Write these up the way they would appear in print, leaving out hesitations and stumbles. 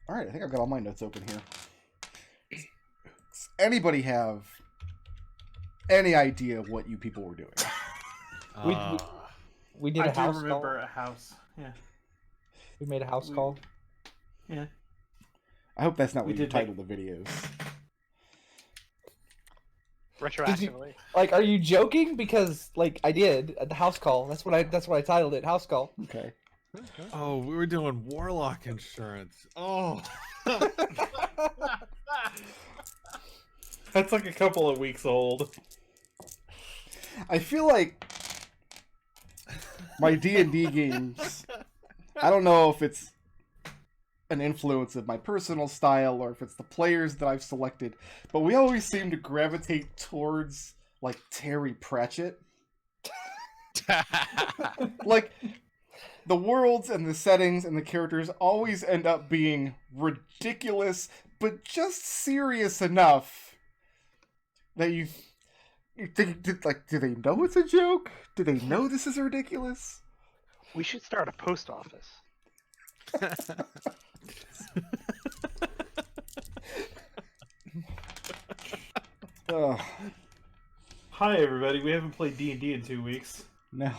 All right, I think I've got all my notes open here. Does anybody have any idea what you people were doing? We did a house call. I do remember a house. Yeah. We made a house call. Yeah. I hope that's not what you titled the videos. Retroactively. Are you joking? Because I did at the house call. That's what I titled it. House call. Okay. Oh, we were doing Warlock insurance. Oh. That's like a couple of weeks old. I feel like my D&D games, I don't know if it's an influence of my personal style or if it's the players that I've selected, but we always seem to gravitate towards, Terry Pratchett. The worlds and the settings and the characters always end up being ridiculous, but just serious enough that you think, do they know it's a joke? Do they know this is ridiculous? We should start a post office. Hi, everybody. We haven't played D&D in 2 weeks. No.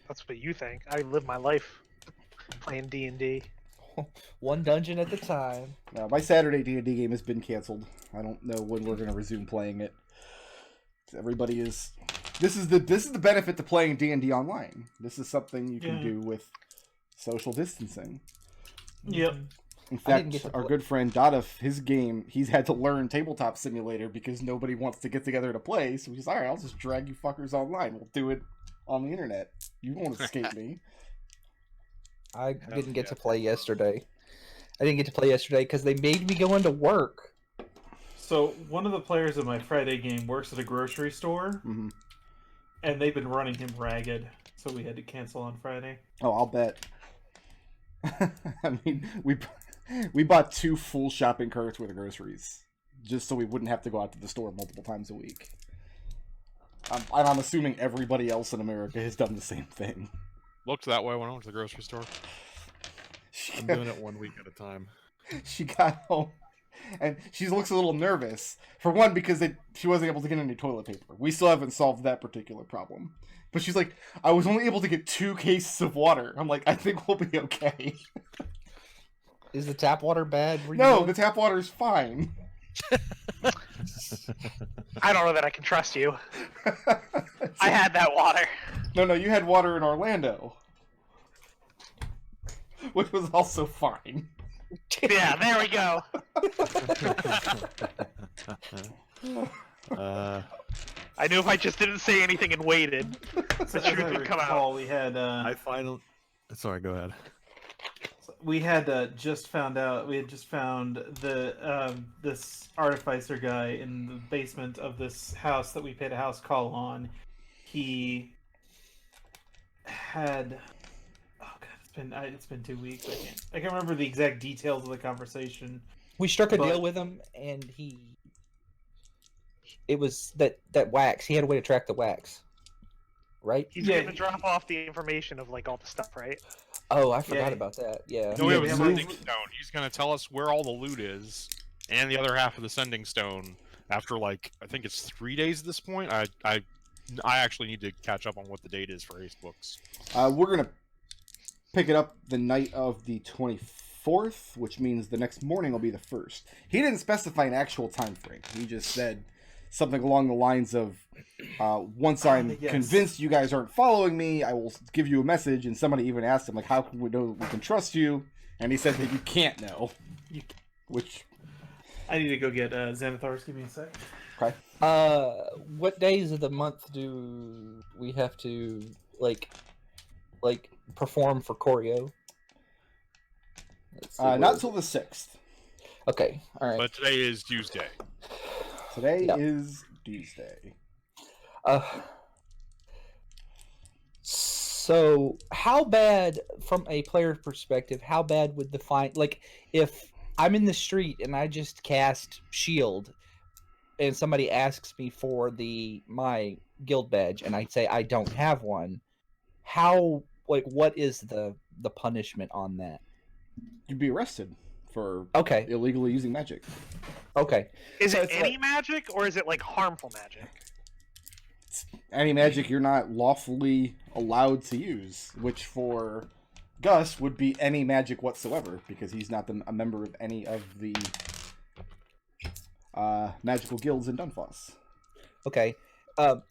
That's what you think. I live my life playing D&D. One dungeon at a time. No, my Saturday D&D game has been canceled. I don't know when we're going to resume playing it. Everybody is... This is the benefit to playing D&D online. This is something you can do with social distancing. Yep. In fact, our good friend Dottif, his game, he's had to learn Tabletop Simulator because nobody wants to get together to play. So he's all right, I'll just drag you fuckers online. We'll do it on the internet. You won't escape me. I didn't get to play yesterday. I didn't get to play yesterday because they made me go into work. So one of the players of my Friday game works at a grocery store, and they've been running him ragged. So we had to cancel on Friday. Oh, I'll bet. I mean, we bought 2 full shopping carts worth of groceries just so we wouldn't have to go out to the store multiple times a week. I'm assuming everybody else in America has done the same thing. Looked that way when I went to the grocery store. I'm doing it 1 week at a time. She got home, and she looks a little nervous. For one, because she wasn't able to get any toilet paper. We still haven't solved that particular problem. But she's like, I was only able to get 2 cases of water. I'm like, I think we'll be okay. Is the tap water bad? No, the tap water is fine. I don't know that I can trust you. I had that water. No, you had water in Orlando. Which was also fine. Yeah, there we go. I knew if I just didn't say anything and waited, the truth would come out. We had. Sorry, go ahead. We had just found out. We had just found the this Artificer guy in the basement of this house that we paid a house call on. He had. Oh god, it's been 2 weeks. I can't remember the exact details of the conversation. We struck a deal with him, and it was that wax. He had a way to track the wax, right? He's gonna drop off the information of all the stuff, right? Oh, I forgot about that. Yeah. No, we have a sending stone. He's going to tell us where all the loot is, and the other half of the sending stone. After I think it's 3 days at this point. I actually need to catch up on what the date is for Ace Books. We're gonna pick it up the night of the 24th, which means the next morning will be the 1st. He didn't specify an actual time frame. He just said something along the lines of, once I'm convinced you guys aren't following me, I will give you a message. And somebody even asked him, how can we know that we can trust you? And he said that you can't know. Which... I need to go get Xanathars. Give me a sec. Okay. What days of the month do we have to, perform for choreo? Not till the 6th. Okay, alright. But today is Tuesday. Today is Tuesday. So, how bad, from a player's perspective, how bad would the find... if I'm in the street and I just cast Shield, and somebody asks me for my guild badge, and I say I don't have one, how... what is the the punishment on that? You'd be arrested for Okay. illegally using magic. Okay. Is So it it's any magic, or is it like harmful magic? Any magic you're not lawfully allowed to use, which for Gus would be any magic whatsoever, because he's not a member of any of the magical guilds in Dunfoss. Okay.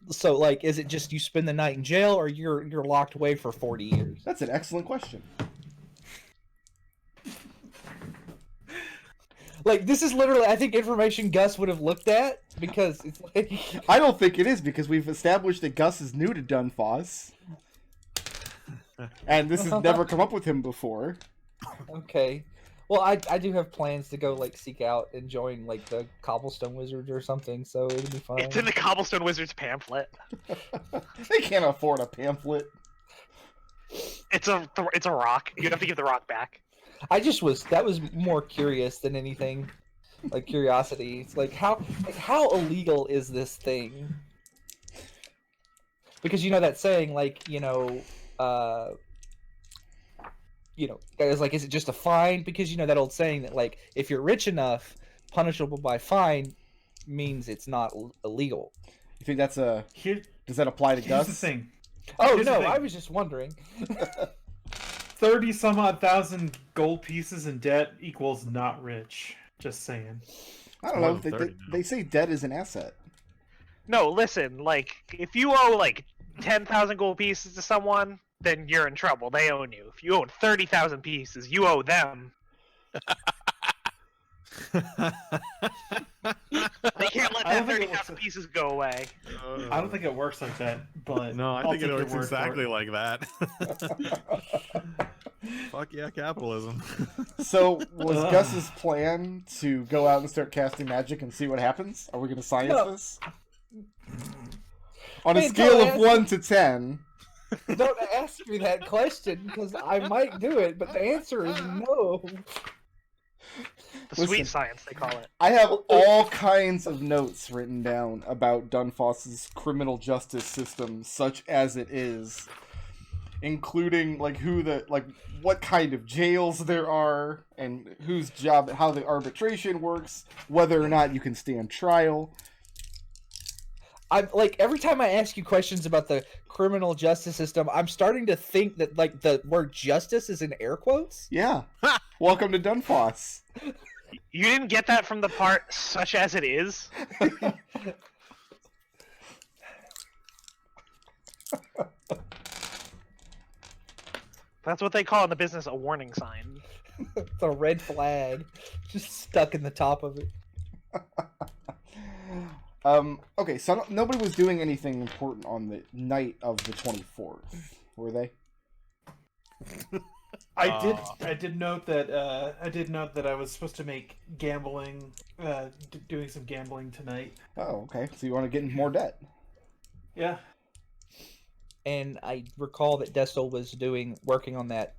So like, is it just you spend the night in jail, or you're locked away for 40 years? That's an excellent question. Like, this is literally, I think, information Gus would have looked at, because it's like... I don't think it is, because we've established that Gus is new to Dunfoss. And this has never come up with him before. Okay. Well, I do have plans to go, like, seek out and join, like, the Cobblestone Wizards or something, so it'll be fun. It's in the Cobblestone Wizards pamphlet. They can't afford a pamphlet. It's a rock. You'd have to give the rock back. That was more curious than anything. Like, curiosity. It's like, how illegal is this thing? Because, you know, that saying, like, guys, like, is it just a fine? Because, you know, that old saying that, like, if you're rich enough, punishable by fine means it's not illegal. You think that's does that apply to Here's Gus? the thing. Oh, Here's the no, thing. I was just wondering. 30 some odd thousand gold pieces in debt equals not rich. Just saying. I don't More know. than 30 now. They say debt is an asset. No, listen. Like, if you owe like 10,000 gold pieces to someone, then you're in trouble. They own you. If you own 30,000 pieces, you owe them. They can't let I that don't think it 30,000 works- pieces go away. I don't think it works like that, but No, I I'll think it take your works word for exactly it. like that. Fuck yeah, capitalism. So, was Ugh. Gus's plan to go out and start casting magic and see what happens? Are we going to science No. this? On a Hey, scale don't of ask- 1 to 10. Don't ask me that question, because I might do it, but the answer is no. The Listen. sweet science, they call it. I have all kinds of notes written down about Dunfoss's criminal justice system, such as it is, including like what kind of jails there are, and whose job, how the arbitration works, whether or not you can stand trial. I'm like, every time I ask you questions about the criminal justice system, I'm starting to think that like the word justice is in air quotes. Yeah. Welcome to Dunfoss. You didn't get that from the part "such as it is." That's what they call in the business a warning sign. It's a red flag just stuck in the top of it. Okay, so nobody was doing anything important on the night of the 24th, were they? I did note that I was supposed to make gambling, doing some gambling tonight. Oh, okay. So you want to get in more debt? Yeah. And I recall that Destil was working on that.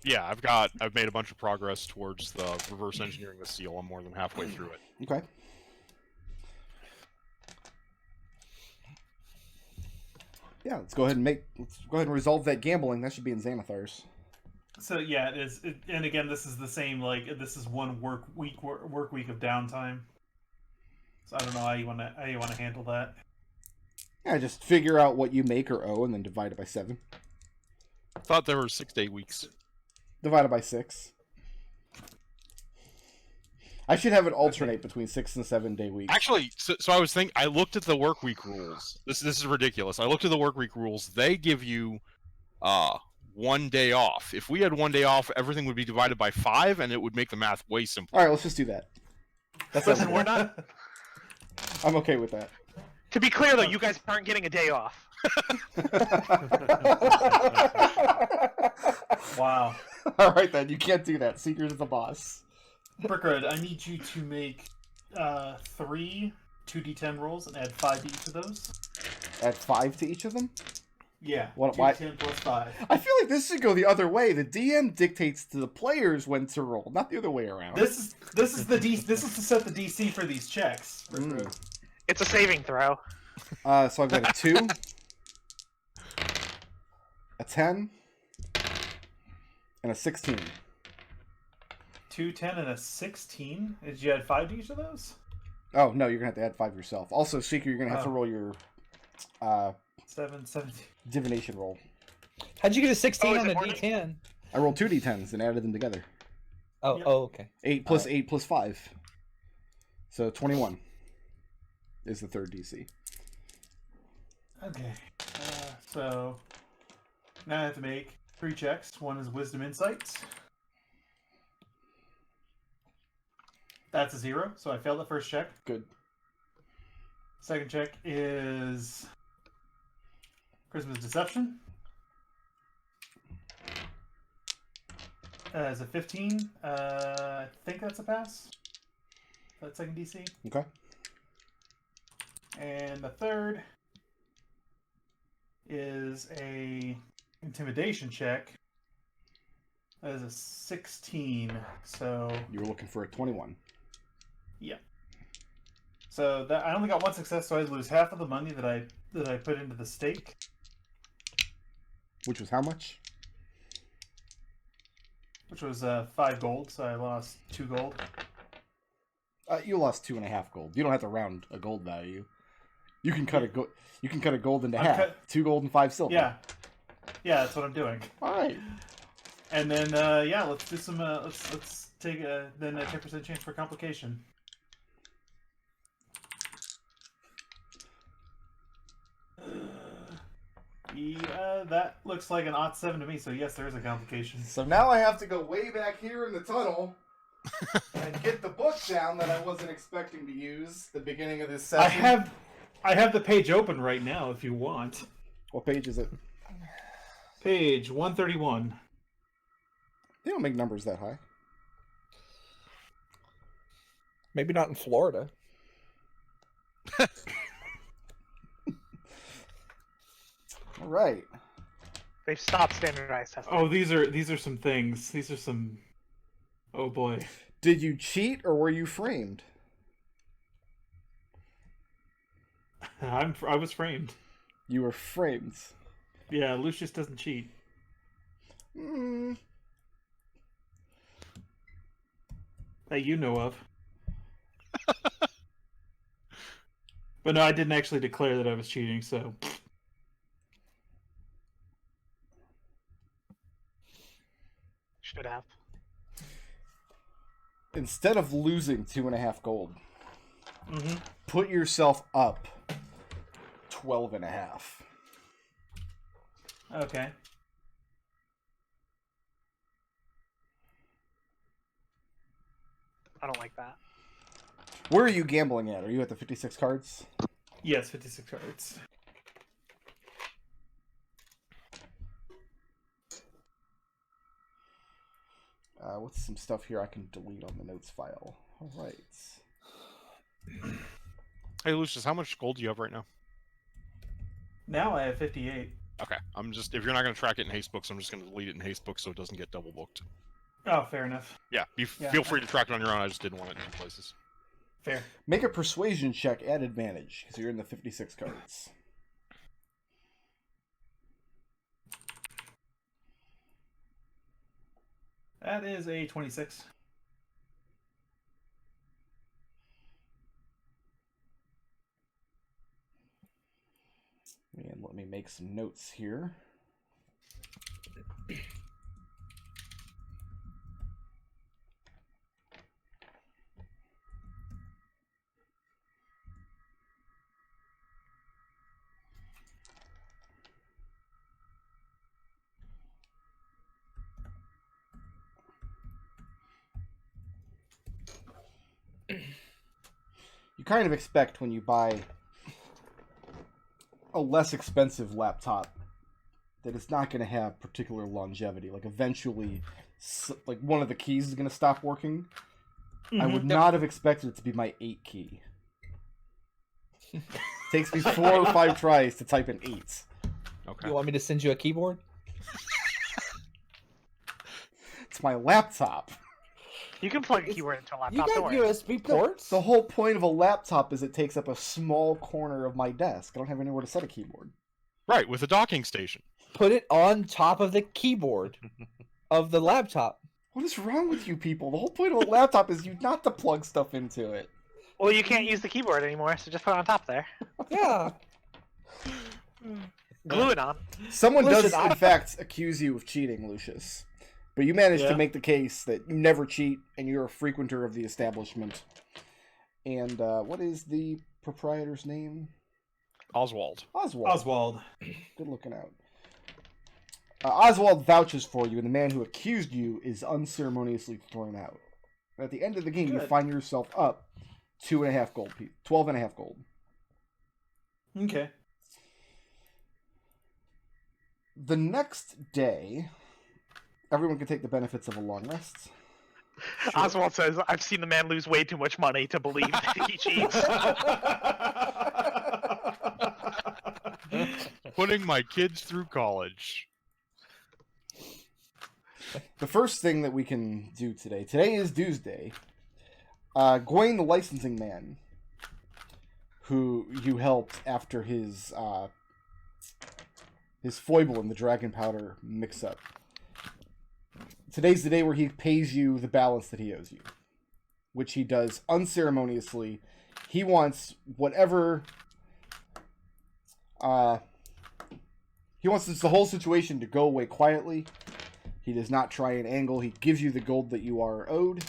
Yeah, I've made a bunch of progress towards the reverse engineering the seal. I'm more than halfway through it. Okay. Yeah, let's go ahead and resolve that gambling. That should be in Xanathar's. So yeah, it is. And again, this is the same. Like, this is one work week of downtime. So I don't know how you want to handle that. Yeah, just figure out what you make or owe and then divide it by 7. I thought there were 6 to 8 weeks. Divided by 6. I should have it alternate between 6 and 7 day weeks. Actually, so I was thinking. I looked at the work week rules. This is ridiculous. I looked at the work week rules. They give you 1 day off. If we had 1 day off, everything would be divided by 5, and it would make the math way simpler. All right, let's just do that. That's Listen, what we're not. I'm okay with that. To be clear, though, you guys aren't getting a day off. Wow. All right then, you can't do that. Seekers is the boss. Brickred, I need you to make 3 2d10 rolls and add 5 to each of those. Add 5 to each of them. Yeah. What- why- 2d10 plus 5. I feel like this should go the other way. The DM dictates to the players when to roll, not the other way around. This is to set the DC for these checks. Brickred. It's a saving throw. So I've got a 2, a 10, and a 16. 2, 10, and a 16. Did you add 5 to each of those? Oh, no, you're going to have to add 5 yourself. Also, Seeker, you're going to have to roll your 7, 17. divination roll. How'd you get a 16 is on it a more than- D10? I rolled 2 d10s and added them together. Oh, Yep. oh, okay. 8 plus 8 plus 5. So 21 is the third DC. Okay. So now I have to make 3 checks. One is Wisdom Insights. That's a 0, so I failed the first check. Good. Second check is Christmas Deception. As a 15, I think that's a pass. That second DC. Okay. And the third is a intimidation check. That is a 16. So You were looking for a 21. yeah. So that I only got 1 success, so I lose half of the money that I put into the stake. Which was how much? Which was 5 gold, so I lost 2 gold. You lost 2.5 gold. You don't have to round a gold value. You can cut You can cut a gold into half. 2 gold and 5 silver. Yeah, that's what I'm doing. All right. And then let's do some. Let's take then a 10% chance for complication. Yeah, that looks like an odd 7 to me. So yes, there is a complication. So now I have to go way back here in the tunnel and get the book down that I wasn't expecting to use at the beginning of this session. I have the page open right now. If you want, What page is it? page 131. They don't make numbers that high. Maybe not in Florida. All right. They've stopped standardized testing. Oh, these are some things. These are some. Oh boy. Did you cheat or were you framed? I was framed. You were framed. Yeah, Lucius doesn't cheat. Mm, That you know of. But no, I didn't actually declare that I was cheating, so. Should have. instead of losing 2.5 gold, Mm-hmm. put yourself up 12.5. Okay. I don't like that. Where are you gambling at? Are you at the 56 cards? Yes, 56 cards. What's some stuff here I can delete on the notes file? All right. Hey, Lucius, how much gold do you have right now? Now I have 58. Okay, I'm just if you're not going to track it in haste books, I'm just going to delete it in haste books so it doesn't get double booked. Oh, fair enough. Yeah, Yeah, feel free to track it on your own. I just didn't want it in two places. Fair. Make a persuasion check at advantage because you're in the 56 cards. That is a 26. And let me make some notes here. You kind of expect when you buy a less expensive laptop that it's not going to have particular longevity. Like eventually, like one of the keys is going to stop working. I would not have expected it to be my 8 key. Takes me 4 or 5 tries to type in 8s. Okay. You want me to send you a keyboard? It's my laptop. You can plug a keyboard into a You laptop. got Don't worry. USB ports. The whole point of a laptop is it takes up a small corner of my desk. I don't have anywhere to set a keyboard. Right, with a docking station. Put it on top of the keyboard. of the laptop. What is wrong with you people? The whole point of a laptop is you not to plug stuff into it. Well, you can't use the keyboard anymore, so just put it on top there. Yeah. Glue it on. Someone Listen, does, in fact, accuse you of cheating, Lucius. But you managed to Yeah. make the case that you never cheat and you're a frequenter of the establishment. And what is the proprietor's name? Oswald. Oswald. Oswald. Good looking out. Oswald vouches for you, and the man who accused you is unceremoniously thrown out. At the end of the game, you Good. find yourself up 2.5 gold piece, 12.5 gold. Okay. The next day, everyone can take the benefits of a long rest. Oswald says, "I've seen the man lose way too much money to believe that he cheats." Putting my kids through college. The first thing that we can do today is Tuesday. Gawain, the licensing man, who you helped after his foible in the dragon powder mix-up. Today's the day where he pays you the balance that he owes you, which he does unceremoniously. He wants whatever... he wants the whole situation to go away quietly. He does not try and angle. He gives you the gold that you are owed.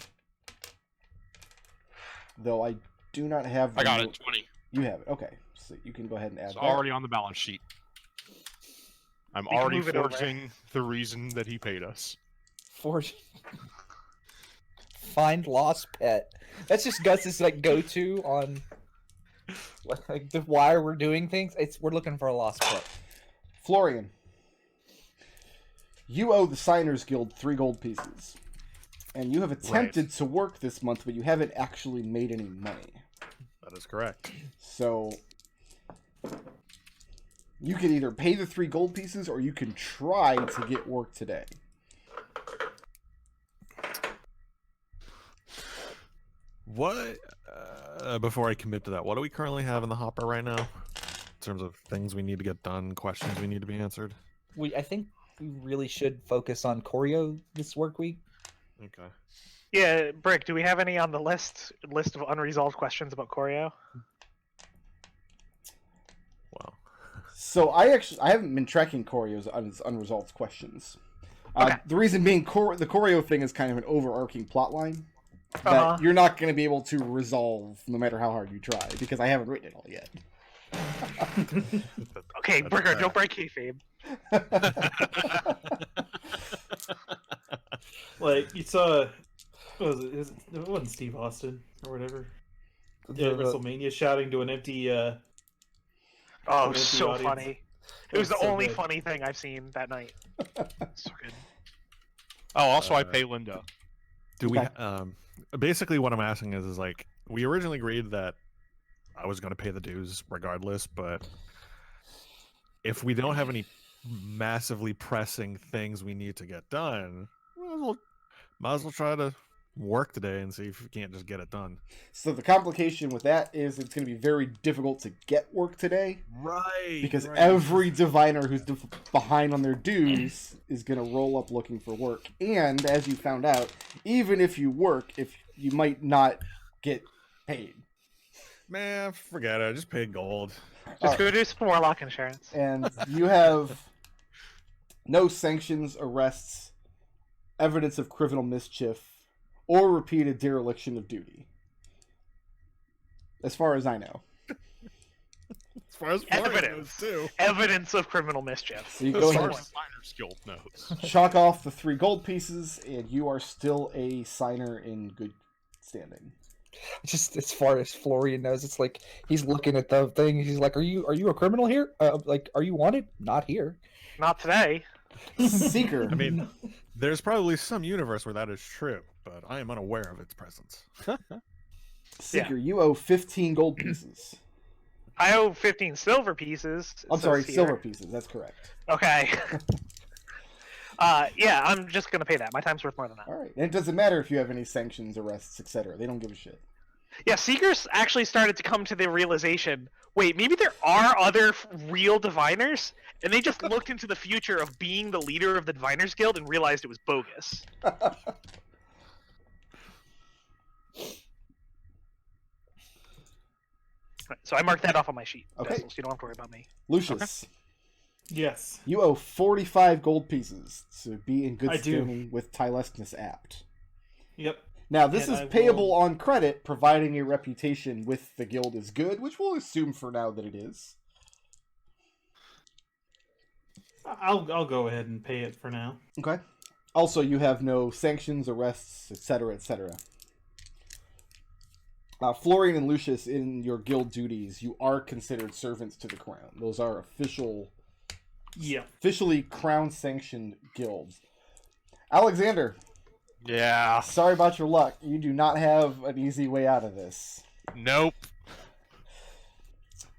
Though I do not have... I got it, 20. You have it. Okay. So you can go ahead and add It's that. already on the balance sheet. I'm You can already move it over. forging the reason that he paid us. Find lost pet. That's just Gus's like go-to on like the why we're doing things. We're looking for a lost pet. Florian, you owe the Signers Guild 3 gold pieces. And you have attempted to work this month, but you haven't actually made any money. That is correct. So you can either pay the 3 gold pieces or you can try to get work today. What? Before I commit to that, what do we currently have in the hopper right now? In terms of things we need to get done, questions we need to be answered? I think we really should focus on choreo this work week. Okay. Yeah, Brick, do we have any on the list of unresolved questions about choreo? Well, So I haven't been tracking Corio's unresolved questions. Okay. The reason being, the Corio thing is kind of an overarching plot line that Uh-huh. you're not going to be able to resolve no matter how hard you try, because I haven't written it all yet. Okay, That's Bricker, fair. don't break kayfabe. Like, you saw... What was it? It wasn't Steve Austin or whatever. Yeah, WrestleMania shouting to an empty... Oh, Empty so audience. funny. It was the so only good. funny thing I've seen that night. So good. Oh, also I pay Linda. do we? Okay. Basically, what I'm asking is like, we originally agreed that I was going to pay the dues regardless, but if we don't have any massively pressing things we need to get done, might as well try to work today and see if we can't just get it done. So the complication with that is it's going to be very difficult to get work today, Right. because every diviner who's behind on their dues is going to roll up looking for work. And as you found out, even if you work, if you might not get paid. Man, forget it. I just paid gold. Just go do some Warlock insurance. And you have no sanctions, arrests, evidence of criminal mischief, or repeated dereliction of duty. As far as I know. As far as Florian knows, Evidence. too. Evidence of criminal mischief. So you As go far ahead as Signers Guild knows. and chalk off the 3 gold pieces, and you are still a signer in good standing. Just as far as Florian knows, it's like he's looking at the thing. He's like, "Are you a criminal here? Like, are you wanted? Not here." Not today. Seeker. I mean, there's probably some universe where that is true, but I am unaware of its presence. Seeker, you owe 15 gold pieces. I owe 15 silver pieces. it I'm sorry, says here. silver pieces. That's correct. Okay. Yeah, I'm just gonna pay that. My time's worth more than that. All right. And it doesn't matter if you have any sanctions, arrests, etc. They don't give a shit. Yeah, Seekers actually started to come to the realization, wait, maybe there are other real diviners, and they just looked into the future of being the leader of the Diviners Guild and realized it was bogus. Right, so I marked that off on my sheet. Okay. Destil, so you don't have to worry about me. Lucius, Yes. you owe 45 gold pieces to be in good I do. standing with Tylestinus Apt. Yep. Now, this And is I payable will- on credit, providing your reputation with the guild is good, which we'll assume for now that it is. I'll go ahead and pay it for now. Okay. Also, you have no sanctions, arrests, etc., etc. Florian and Lucius, in your guild duties, you are considered servants to the crown. Those are officially crown-sanctioned guilds. Alexander, Yeah. sorry about your luck. You do not have an easy way out of this. Nope.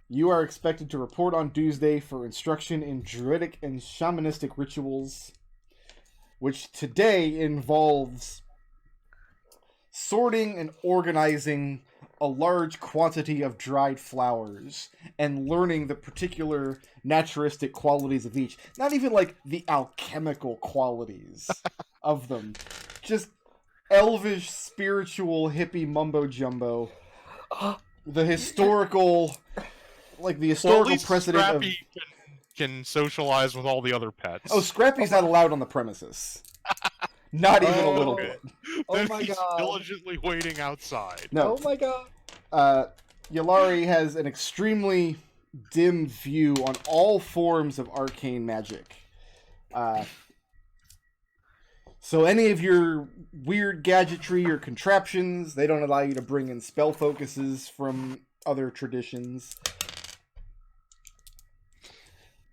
You are expected to report on Tuesday for instruction in druidic and shamanistic rituals, which today involves sorting and organizing a large quantity of dried flowers and learning the particular naturistic qualities of each. Not even like the alchemical qualities of them. Just elvish, spiritual, hippie mumbo jumbo. The historical, like the Well, at historical least precedent of. Scrappy can socialize with all the other pets. Oh, Scrappy's not allowed on the premises. Not even a little Oh. bit. Oh Then my he's god. diligently waiting outside. No. Oh my god. Yalari has an extremely dim view on all forms of arcane magic. So any of your weird gadgetry or contraptions, they don't allow you to bring in spell focuses from other traditions.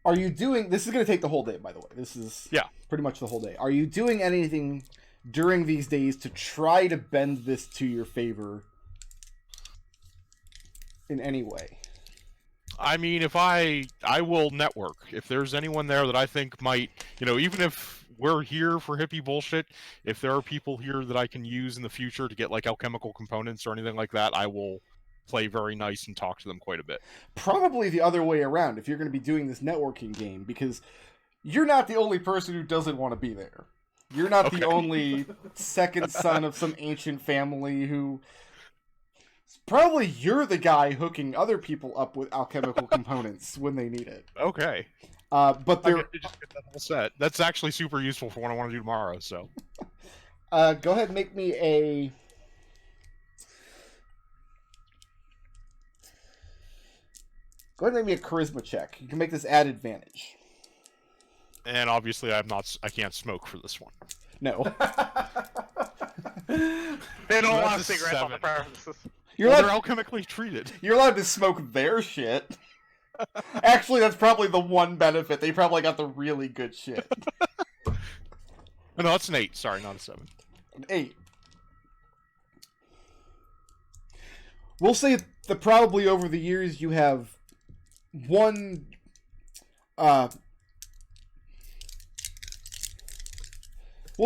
Are you doing... This is going to take the whole day, by the way. This is pretty much the whole day. Are you doing anything during these days to try to bend this to your favor in any way? I mean, if I will network. If there's anyone there that I think might, even if we're here for hippie bullshit, if there are people here that I can use in the future to get like alchemical components or anything like that, I will play very nice and talk to them quite a bit. Probably the other way around if you're going to be doing this networking game, because you're not the only person who doesn't want to be there. You're not the only second son of some ancient family who... Probably you're the guy hooking other people up with alchemical components when they need it. Okay. But I there... get to just get that whole set. That's actually super useful for what I want to do tomorrow, so... go ahead and make me a... Go ahead and make me a charisma check. You can make this at advantage. And obviously I can't smoke for this one. No. They don't That's want a cigarettes on the 7. premises. You're Well, allowed, they're alchemically treated. you're allowed to smoke their shit. Actually, that's probably the one benefit. They probably got the really good shit. Oh, no, that's an 8. Sorry, not a 7. An 8. We'll say that probably over the years you have one... we'll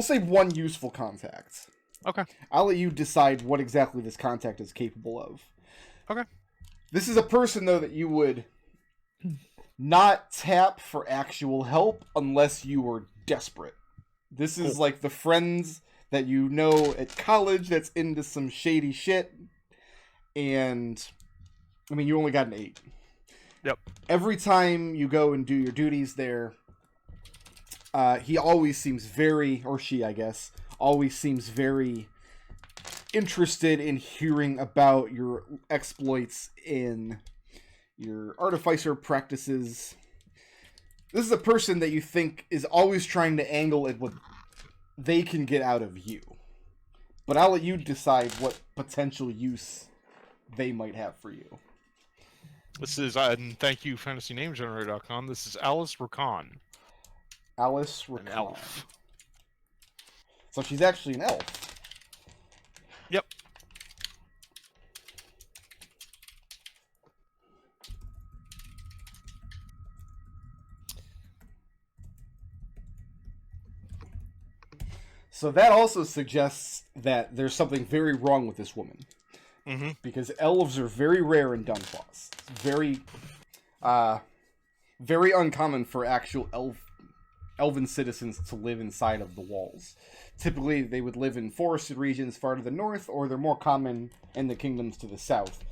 say one useful contact. Okay. I'll let you decide what exactly this contact is capable of. Okay. This is a person, though, that you would not tap for actual help unless you were desperate. This is like the friends that you know at college that's into some shady shit. And, I mean, you only got an 8. Yep. Every time you go and do your duties there, he always seems very, or she, I guess, always seems very interested in hearing about your exploits in your Artificer practices. This is a person that you think is always trying to angle at what they can get out of you. But I'll let you decide what potential use they might have for you. This is, and thank you, FantasyNameGenerator.com. This is Alice Rakan, Alice an Rakan. elf. So she's actually an elf. Yep. So that also suggests that there's something very wrong with this woman. Mm-hmm. because elves are very rare in Dunfoss. It's very uncommon for actual elven citizens to live inside of the walls. Typically, they would live in forested regions far to the north, or they're more common in the kingdoms to the south.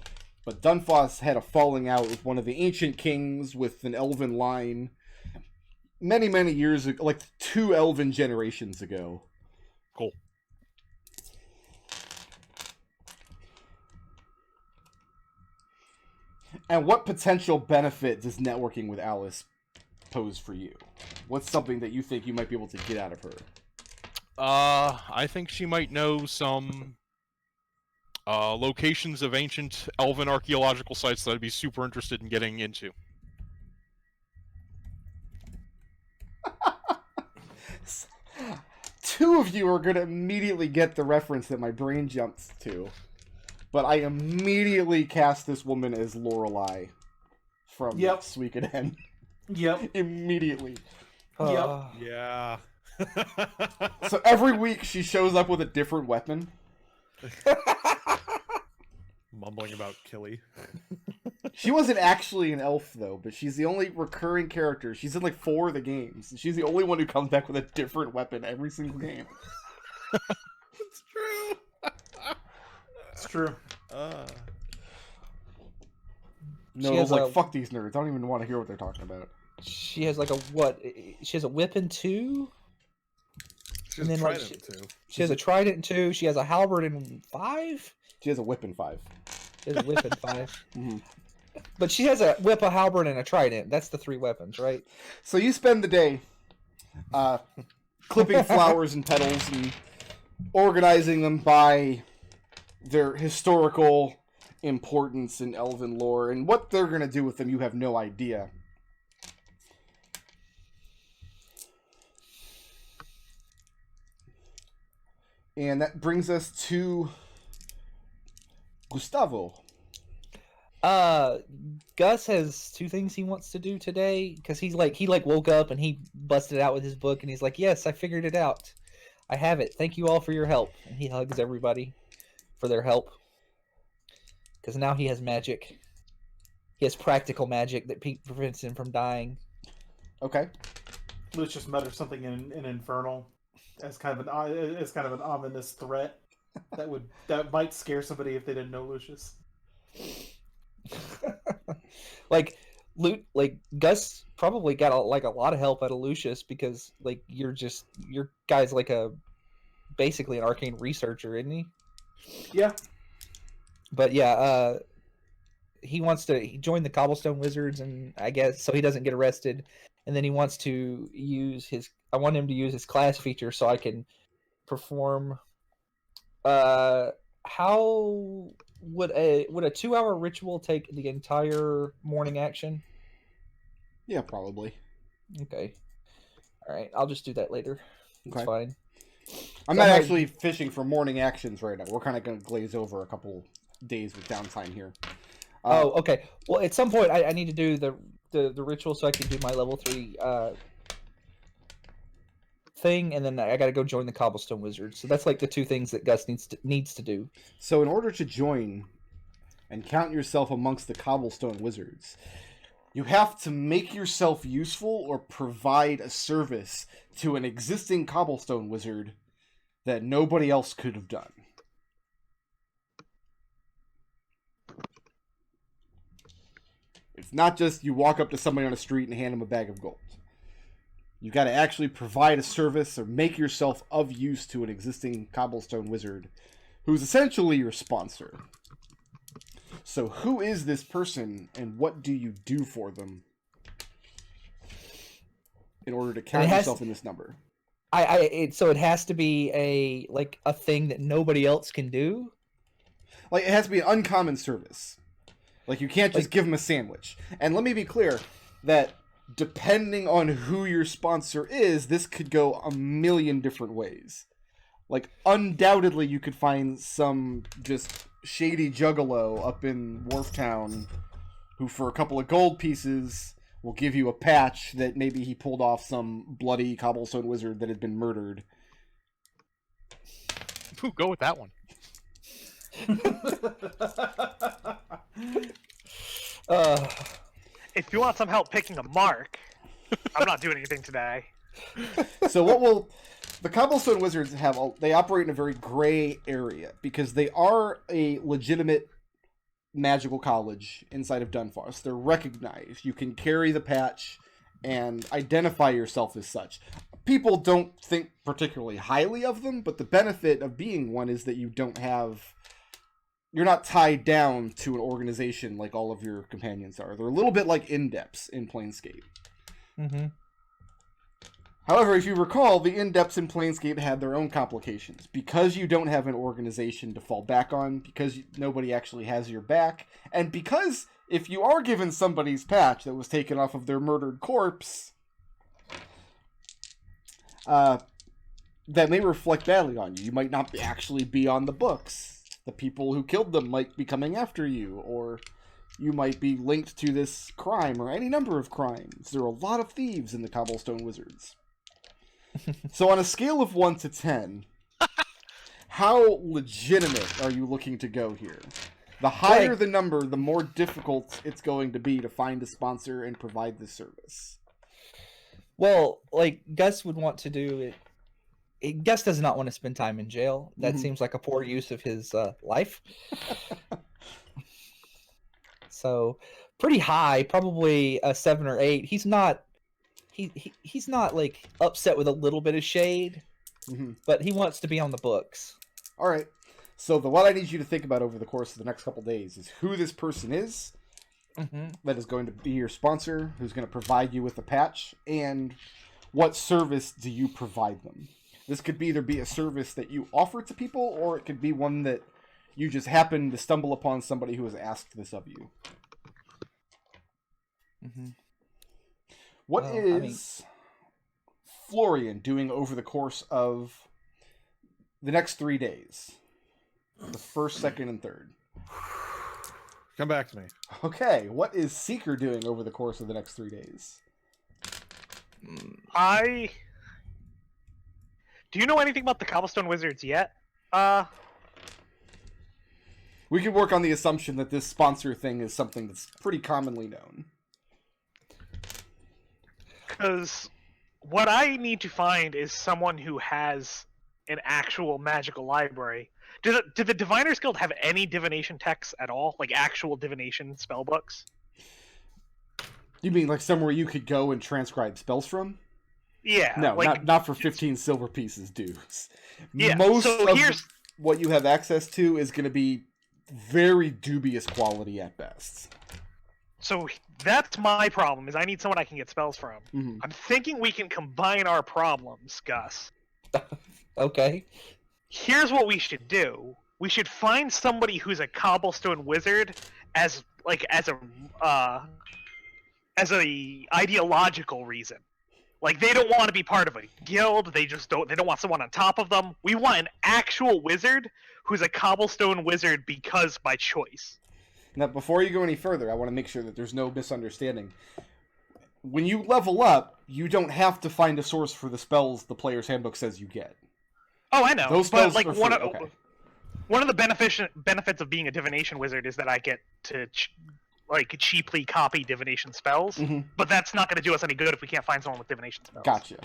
But Dunfoss had a falling out with one of the ancient kings with an elven line many, many years ago, like 2 elven generations ago. Cool. And what potential benefit does networking with Alice pose for you? What's something that you think you might be able to get out of her? I think she might know some locations of ancient elven archaeological sites that I'd be super interested in getting into. Two of you are going to immediately get the reference that my brain jumps to. But I immediately cast this woman as Lorelei from Suikoden. Yep. Immediately. Yeah. So every week she shows up with a different weapon. Mumbling about Killy. She wasn't actually an elf, though, but she's the only recurring character. She's in like 4 of the games. She's the only one who comes back with a different weapon every single game. It's true. It's true. Nodal's like, fuck these nerds. I don't even want to hear what they're talking about. She has like a what? She has a whip in 2. She And has then, like, trident too. She has a trident in 2. She has a halberd in 5. She has a whip in 5. She has a whip in 5. Mm-hmm. But she has a whip, a halberd, and a trident. That's the 3 weapons, right? So you spend the day clipping flowers and petals and organizing them by their historical importance in elven lore, and what they're going to do with them you have no idea. And that brings us to Gustavo. Gus has 2 things he wants to do today, because he woke up and he busted out with his book and he's like, yes, I figured it out. I have it. Thank you all for your help. And he hugs everybody for their help. Because now he has magic. He has practical magic that prevents him from dying. Okay. Lucius mutters something in Infernal as kind of an ominous threat that might scare somebody if they didn't know Lucius. like Gus probably got a lot of help out of Lucius, because like your guy's like basically an arcane researcher, isn't he? Yeah. But yeah, he wants to join the Cobblestone Wizards, and I guess so he doesn't get arrested. And then he wants to use I want him to use his class feature so I can perform. How would a 2-hour ritual take the entire morning action? Yeah, probably. Okay. All right, I'll just do that later. It's fine. I'm not actually fishing for morning actions right now. We're kind of going to glaze over a couple days with downtime here. Oh, okay. Well, at some point, I need to do the ritual so I can do my level 3 thing, and then I got to go join the Cobblestone Wizards. So that's like the 2 things that Gus needs to do. So in order to join and count yourself amongst the Cobblestone Wizards, you have to make yourself useful or provide a service to an existing Cobblestone Wizard that nobody else could have done. It's not just you walk up to somebody on the street and hand them a bag of gold. You got to actually provide a service or make yourself of use to an existing Cobblestone Wizard who's essentially your sponsor. So who is this person and what do you do for them in order to count yourself in this number? So it has to be a thing that nobody else can do? Like, it has to be an uncommon service. Like, you can't just give them a sandwich. And let me be clear that depending on who your sponsor is, this could go a million different ways. Like, undoubtedly you could find some just shady juggalo up in Wharftown who, for a couple of gold pieces, will give you a patch that maybe he pulled off some bloody Cobblestone Wizard that had been murdered. Ooh, go with that one. Uh, If you want some help picking a mark, I'm not doing anything today. So the Cobblestone Wizards they operate in a very gray area because they are a legitimate magical college inside of Dunfos. They're recognized. You can carry the patch and identify yourself as such. People don't think particularly highly of them, but the benefit of being one is that you're not tied down to an organization like all of your companions are. They're a little bit like Indepts in Planescape. mm-hmm. However, if you recall, the Indepts in Planescape had their own complications. Because you don't have an organization to fall back on, because nobody actually has your back, and because if you are given somebody's patch that was taken off of their murdered corpse, that may reflect badly on you. You might not actually be on the books. The people who killed them might be coming after you, or you might be linked to this crime, or any number of crimes. There are a lot of thieves in the Cobblestone Wizards. So on a scale of 1 to 10, how legitimate are you looking to go here? The higher the number, the more difficult it's going to be to find a sponsor and provide this service. Well, like Gus would want to do it. Gus does not want to spend time in jail. That seems like a poor use of his life. So pretty high, probably a 7 or 8. He's not like upset with a little bit of shade, but he wants to be on the books. All right. So what I need you to think about over the course of the next couple days is who this person is that is going to be your sponsor, who's going to provide you with a patch, and what service do you provide them. This could either be a service that you offer to people, or it could be one that you just happen to stumble upon somebody who has asked this of you. What is Florian doing over the course of the next 3 days? The first, second, and third. Come back to me. Okay, what is Seeker doing over the course of the next 3 days? Do you know anything about the Cobblestone Wizards yet? We can work on the assumption that this sponsor thing is something that's pretty commonly known. Because what I need to find is someone who has an actual magical library. Did the Diviners Guild have any divination texts at all? Like actual divination spell books? You mean like somewhere you could go and transcribe spells from? Yeah. No, like, not for 15 silver pieces, dudes. Yeah, Most so of here's... what you have access to is going to be very dubious quality at best. So that's my problem, is I need someone I can get spells from. Mm-hmm. I'm thinking we can combine our problems, Gus. Okay. Here's what we should do. We should find somebody who's a Cobblestone Wizard as a ideological reason. Like, they don't want to be part of a guild, they don't want someone on top of them. We want an actual wizard who's a Cobblestone Wizard because by choice. Now, before you go any further, I want to make sure that there's no misunderstanding. When you level up, you don't have to find a source for the spells the player's handbook says you get. Oh, I know. Those but spells like are free. one of the benefits of being a divination wizard is that I get to cheaply copy divination spells. But that's not going to do us any good if we can't find someone with divination spells. Gotcha.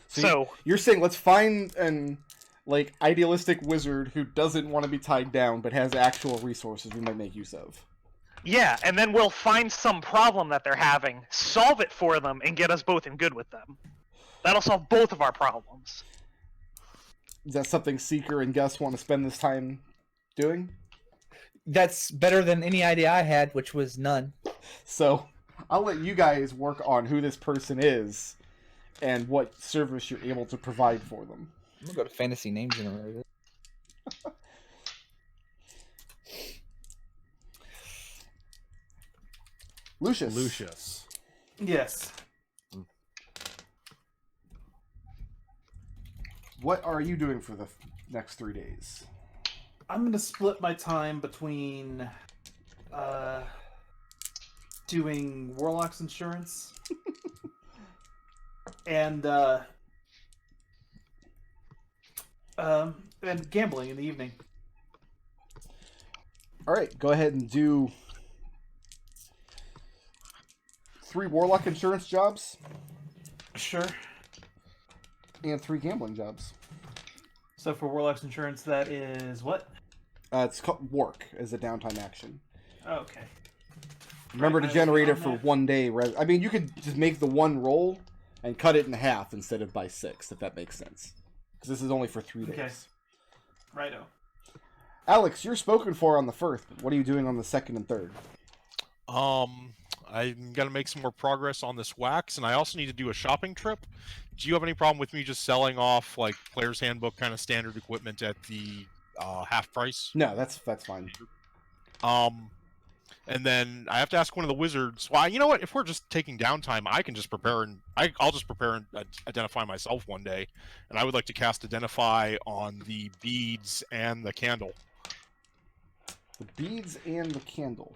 So you're saying let's find an idealistic wizard who doesn't want to be tied down but has actual resources we might make use of. Yeah, and then we'll find some problem that they're having, solve it for them, and get us both in good with them. That'll solve both of our problems. Is that something Seeker and Gus want to spend this time doing? That's better than any idea I had, which was none. So, I'll let you guys work on who this person is and what service you're able to provide for them. I'm gonna go to Fantasy Name Generator. Lucius. Yes. What are you doing for the next 3 days? I'm going to split my time between doing Warlock's insurance and gambling in the evening. All right, go ahead and do 3 Warlock insurance jobs Sure. and 3 gambling jobs. So for Warlock's insurance, that is what? It's called work as a downtime action. Oh, okay. Remember to I generate will it get for on that. 1 day. I mean, you could just make the 1 roll and cut it in half instead of by 6, if that makes sense. Because this is only for 3 days. Okay. Righto. Alex, you're spoken for on the 1st, but what are you doing on the 2nd and 3rd? I'm gonna make some more progress on this wax, and I also need to do a shopping trip. Do you have any problem with me just selling off like player's handbook kind of standard equipment at the half price? No, that's fine. And then I have to ask one of the wizards. Well, you know what? If we're just taking downtime, I can just prepare and I'll just prepare and identify myself one day. And I would like to cast identify on the beads and the candle. The beads and the candle.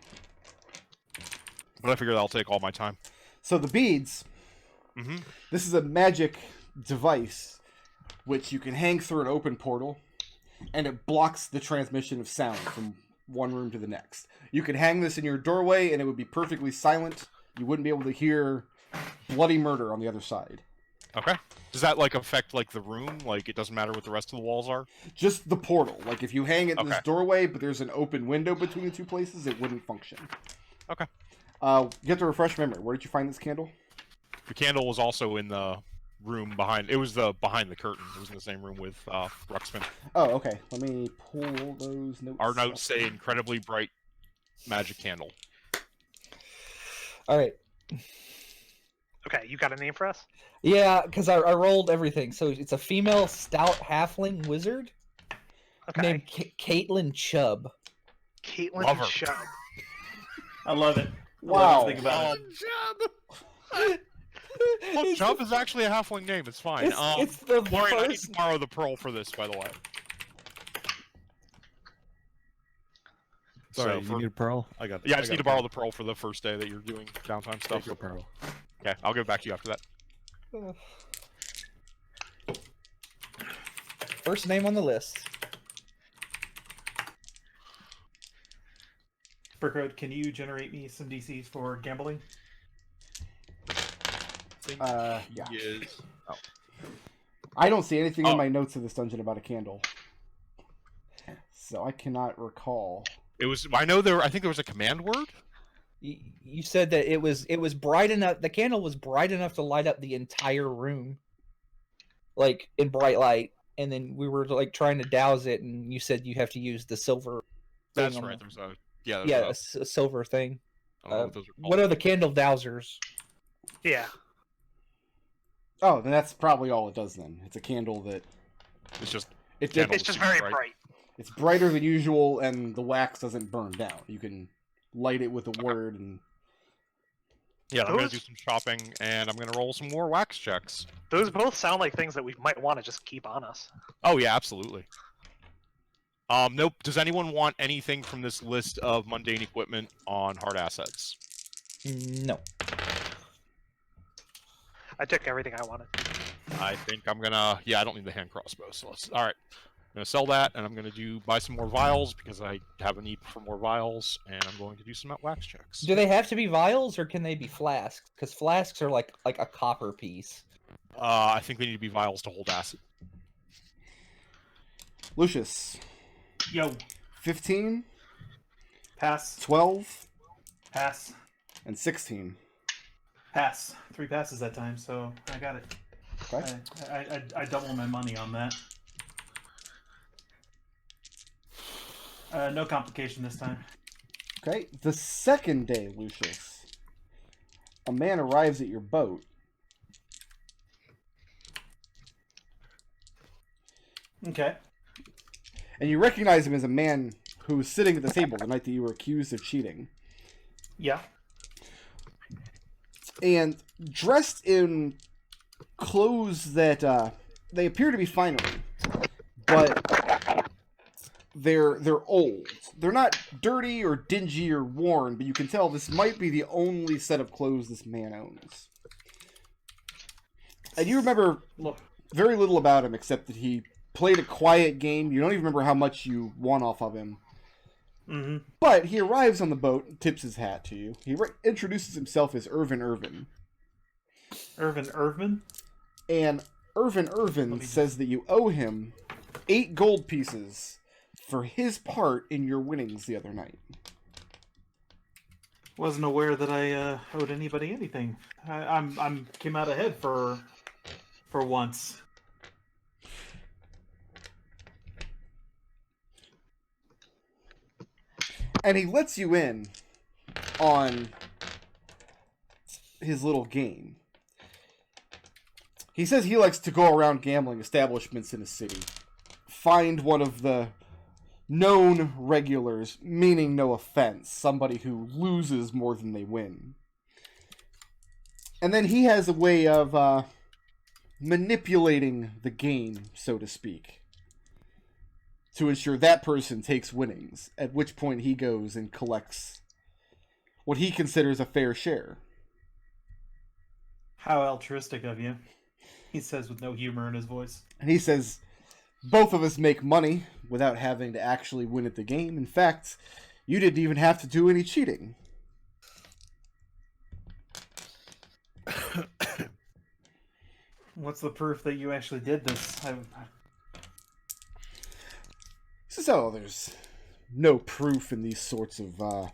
But I figure that'll take all my time. So the beads, this is a magic device which you can hang through an open portal, and it blocks the transmission of sound from one room to the next. You could hang this in your doorway, and it would be perfectly silent. You wouldn't be able to hear bloody murder on the other side. Okay. Does that like affect like the room? Like it doesn't matter what the rest of the walls are? Just the portal. Like if you hang it in this Okay. doorway, but there's an open window between the 2 places, it wouldn't function. Okay. You have to refresh memory. Where did you find this candle? The candle was also in the room behind. It was behind the curtain. It was in the same room with Ruxpin. Oh, okay. Let me pull those notes. Our notes say incredibly bright magic candle. All right. Okay, you got a name for us? Yeah, because I rolled everything. So it's a female stout halfling wizard Okay. named Caitlin Chubb. Caitlin Love her. Chubb. I love it. Wow. Think about it. Look, Chubb is actually a halfling name. It's fine. It's the Florian, I need first. to borrow the pearl for this, by the way. Sorry, So you need a pearl? I got. Yeah, I just need to borrow the pearl for the first day that you're doing downtime Take stuff. your pearl. Okay, I'll give it back to you after that. First name on the list. Burkroad, can you generate me some DCs for gambling? Yeah. Is... Oh. I don't see anything in Oh. my notes of this dungeon about a candle. So I cannot recall. It was. I know there. I think there was a command word. You said that it was bright enough. The candle was bright enough to light up the entire room, like in bright light. And then we were like trying to douse it, and you said you have to use the silver. That's thing on right. the- There's a. Yeah. There's Yeah, A, a silver thing. I don't know what those are called. What are the candle dowsers? Yeah. Oh, then that's probably all it does then. It's a candle that It's just. it, Candle. It's just very Right. bright. it's brighter than usual, and the wax doesn't burn down. You can light it with a word, and Yeah, I'm gonna Those- do some shopping, and I'm gonna roll some more wax checks. Those both sound like things that we might want to just keep on us. Oh yeah, absolutely. Nope. Does anyone want anything from this list of mundane equipment on hard assets? No. I took everything I wanted. I think I'm gonna. Yeah, I don't need the hand crossbow. So let's. All right. I'm gonna sell that, and I'm gonna buy some more vials because I have a need for more vials, and I'm going to do some wax checks. Do they have to be vials or can they be flasks? Because flasks are like a copper piece. I think they need to be vials to hold acid. Lucius, Yo, 15, pass, 12, pass, and 16. pass. 3 passes that time, so I got it. Okay. I double my money on that. No complication this time. Okay. The second day, Lucius, a man arrives at your boat. Okay. And you recognize him as a man who was sitting at the table the night that you were accused of cheating. Yeah. And dressed in clothes that they appear to be finery, but they're old. They're not dirty or dingy or worn, but you can tell this might be the only set of clothes this man owns. And you remember Look. very little about him except that he played a quiet game. You don't even remember how much you won off of him. Mm-hmm. But he arrives on the boat and tips his hat to you. He introduces himself as Irvin. Irvin? And Irvin says that you owe him 8 gold pieces for his part in your winnings the other night. Wasn't aware that I owed anybody anything. I'm came out ahead for once. And he lets you in on his little game. He says he likes to go around gambling establishments in a city, find one of the known regulars, meaning no offense, somebody who loses more than they win. And then he has a way of manipulating the game, so to speak, to ensure that person takes winnings, at which point he goes and collects what he considers a fair share. How altruistic of you, he says with no humor in his voice. And he says, both of us make money without having to actually win at the game. In fact, you didn't even have to do any cheating. What's the proof that you actually did this? So there's no proof in these sorts of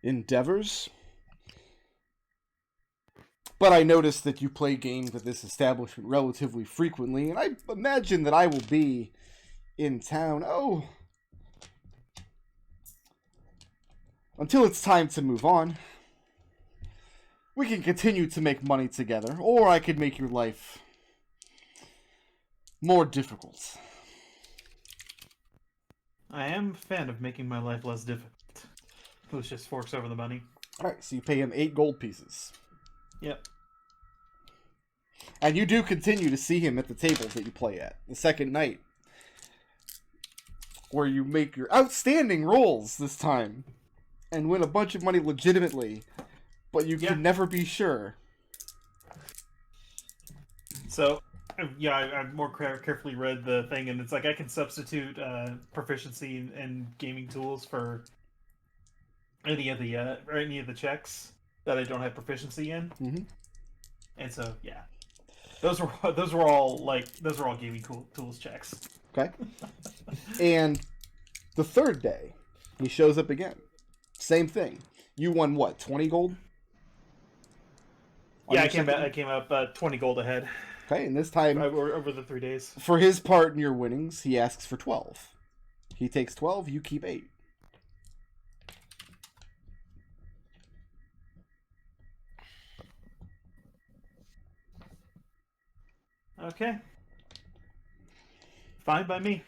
endeavors. But I noticed that you play games at this establishment relatively frequently, and I imagine that I will be in town, until it's time to move on. We can continue to make money together, or I could make your life more difficult. I am a fan of making my life less difficult. Lucius forks over the money. Alright, so you pay him 8 gold pieces. Yep. And you do continue to see him at the tables that you play at. The second night. Where you make your outstanding rolls this time. And win a bunch of money legitimately. But you can never be sure. So, yeah, I've more carefully read the thing, and it's like I can substitute proficiency in gaming tools for any of the checks that I don't have proficiency in. Mm-hmm. And so, yeah, those were all gaming tools checks. Okay. And the third day, he shows up again. Same thing. You won what? 20 gold? Yeah, I came up 20 gold ahead. Okay, and this time, over the 3 days. for his part in your winnings, he asks for 12. He takes 12, you keep 8. Okay. Fine by me.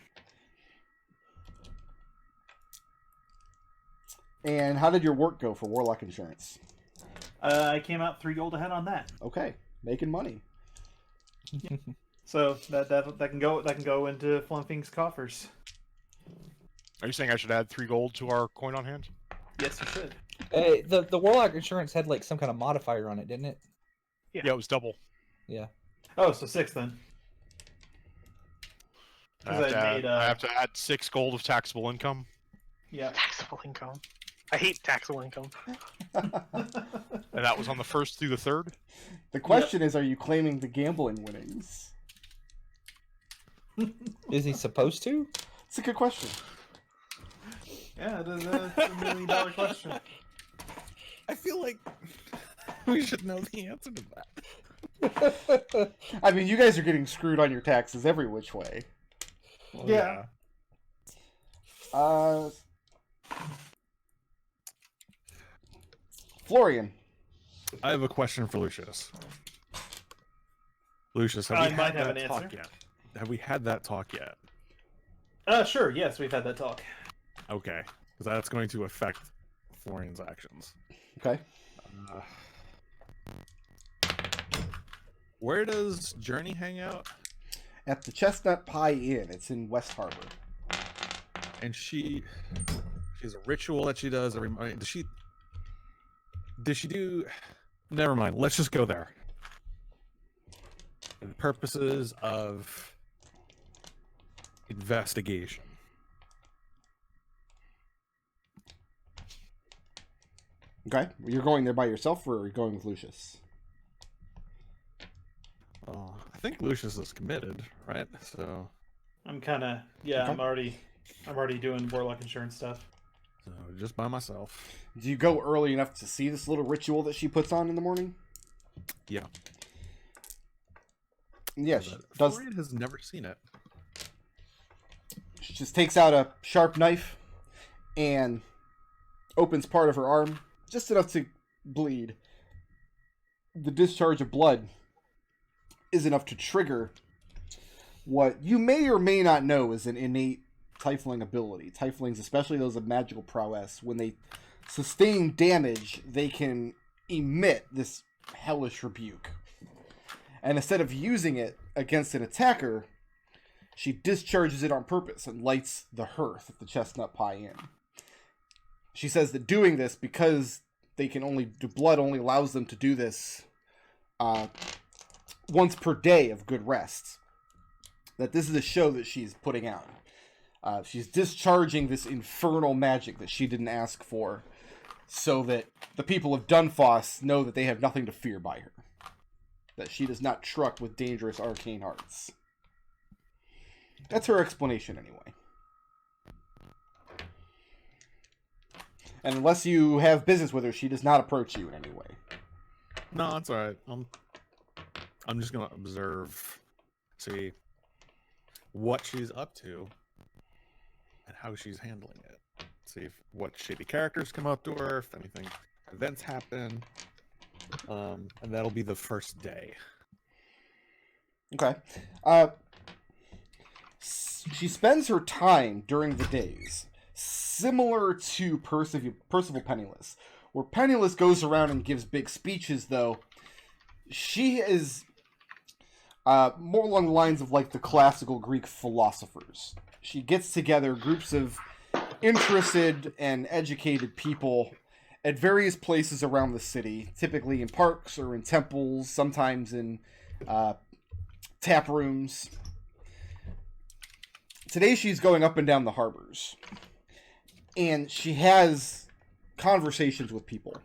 And how did your work go for Warlock Insurance? I came out 3 gold ahead on that. Okay, making money. So that can go into Flumphing's coffers. Are you saying I should add 3 gold to our coin on hand? Yes, you should. Hey, the Warlock insurance had like some kind of modifier on it, didn't it? Yeah, it was double. Yeah. Oh, so 6 then. I have to add 6 gold of taxable income. Yeah. Taxable income. I hate taxable income. And that was on the 1st through the 3rd? The question is, are you claiming the gambling winnings? Is he supposed to? It's a good question. Yeah, that's a $1 million question. I feel like we should know the answer to that. I mean, you guys are getting screwed on your taxes every which way. Well, Yeah. Florian. I have a question for Lucius. Lucius, I have we might had have that an talk answer. yet? Have we had that talk yet? Sure. Yes, we've had that talk. Okay, because that's going to affect Florian's actions. Okay. Where does Journey hang out? At the Chestnut Pie Inn. It's in West Harbor. And she has a ritual that she does every morning. Does she do? Never mind. Let's just go there. For the purposes of investigation. Okay. You're going there by yourself, or are you going with Lucius? I think Lucius is committed, right? So I'm kind of Okay. I'm already doing Warlock insurance stuff. just by myself. Do you go early enough to see this little ritual that she puts on in the morning? Yeah. Yeah, she does. Florian has never seen it. She just takes out a sharp knife and opens part of her arm, just enough to bleed. The discharge of blood is enough to trigger what you may or may not know is an innate Tiefling ability. Tieflings, especially those of magical prowess, when they sustain damage, they can emit this hellish rebuke. And instead of using it against an attacker, she discharges it on purpose and lights the hearth at the chestnut pie inn. She says that doing this, because the blood only allows them to do this once per day of good rest, that this is a show that she's putting out. She's discharging this infernal magic that she didn't ask for, so that the people of Dunfoss know that they have nothing to fear by her. That she does not truck with dangerous arcane arts. That's her explanation, anyway. And unless you have business with her, she does not approach you in any way. No, it's alright. I'm just gonna observe, see what she's up to, and how she's handling it. See what shitty characters come up to her, if anything events happen. And that'll be the first day. Okay. She spends her time during the days similar to Percival Penniless. Where Penniless goes around and gives big speeches, though, she is more along the lines of like the classical Greek philosophers. She gets together groups of interested and educated people at various places around the city, typically in parks or in temples, sometimes in tap rooms. Today she's going up and down the harbors, and she has conversations with people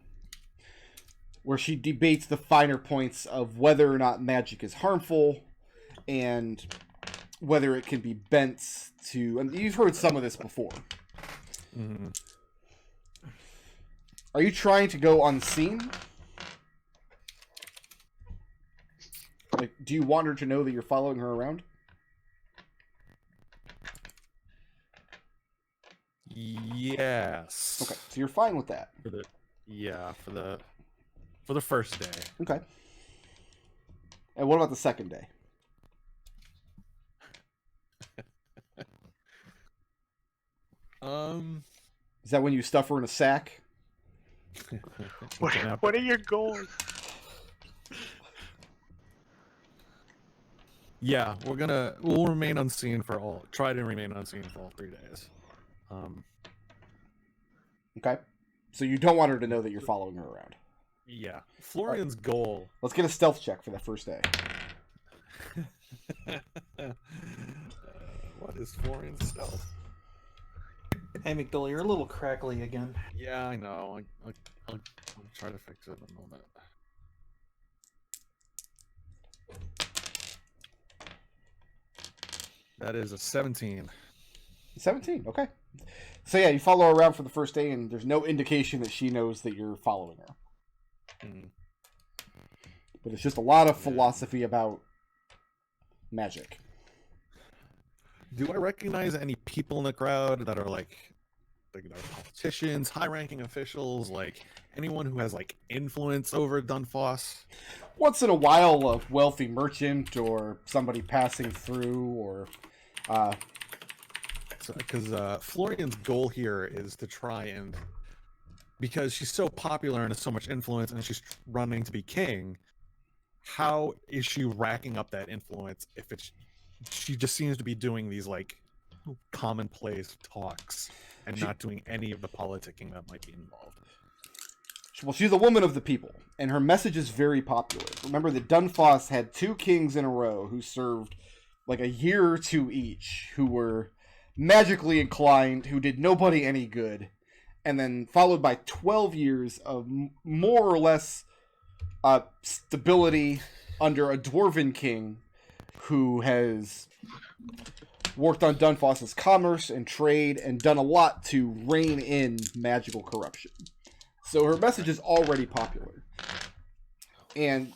where she debates the finer points of whether or not magic is harmful and whether it can be bent to... And you've heard some of this before. Mm-hmm. Are you trying to go unseen? Like, do you want her to know that you're following her around? Yes. Okay, so you're fine with that. For the first day. Okay. And what about the second day? Is that when you stuff her in a sack? What are your goals? Yeah, we'll remain unseen try to remain unseen for all 3 days. Okay. So you don't want her to know that you're following her around. Yeah. Florian's goal. Let's get a stealth check for that first day. What is Florian's stealth? Hey, McDohl, you're a little crackly again. Yeah, I know. I'll try to fix it in a moment. That is a 17. 17, okay. So yeah, you follow her around for the first day, and there's no indication that she knows that you're following her. Mm. But it's just a lot of philosophy about magic. Do I recognize any people in the crowd that are like politicians, high-ranking officials, like anyone who has like influence over Dunfoss? Once in a while, a wealthy merchant or somebody passing through, or because Florian's goal here is to try and, because she's so popular and has so much influence and she's running to be king, how is she racking up that influence if she just seems to be doing these like commonplace talks and not doing any of the politicking that might be involved? Well, she's a woman of the people, and her message is very popular. Remember that Dunfoss had 2 kings in a row who served like a year or 2 each, who were magically inclined, who did nobody any good, and then followed by 12 years of more or less stability under a dwarven king who has worked on Dunfoss's commerce and trade and done a lot to rein in magical corruption. So her message is already popular. And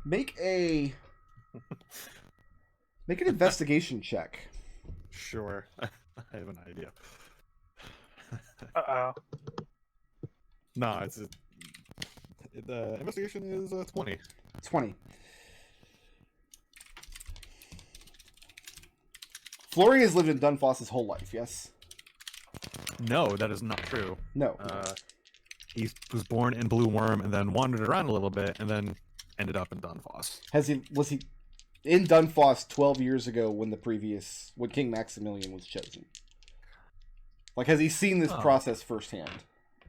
make an investigation check. Sure. I have an idea. Uh-oh. No, the investigation is 20. 20. Florian has lived in Dunfoss his whole life, yes? No, that is not true. No. He was born in Blue Worm and then wandered around a little bit and then ended up in Dunfoss. Was he in Dunfoss 12 years ago when King Maximilian was chosen? Like, has he seen this process firsthand?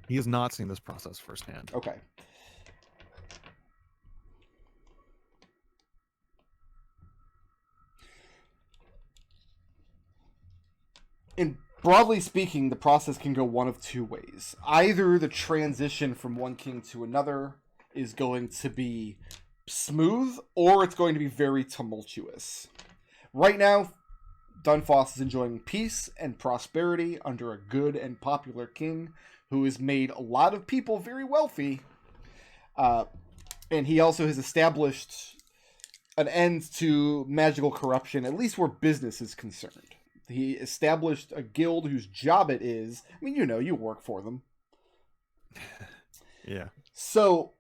He has not seen this process firsthand. Okay. And broadly speaking, the process can go one of two ways. Either the transition from one king to another is going to be smooth, or it's going to be very tumultuous. Right now, Dunfoss is enjoying peace and prosperity under a good and popular king who has made a lot of people very wealthy. And he also has established an end to magical corruption, at least where business is concerned. He established a guild whose job it is. I mean, you work for them. Yeah. So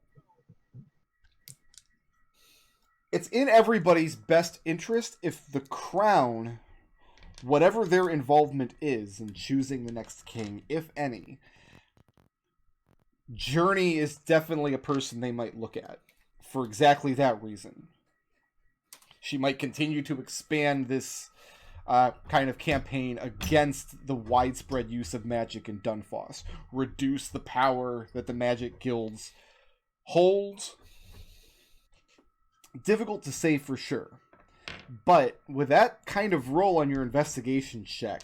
it's in everybody's best interest if the crown, whatever their involvement is in choosing the next king, if any, Journey is definitely a person they might look at for exactly that reason. She might continue to expand this kind of campaign against the widespread use of magic in Dunfoss, reduce the power that the magic guilds hold. Difficult to say for sure. But with that kind of roll on your investigation check,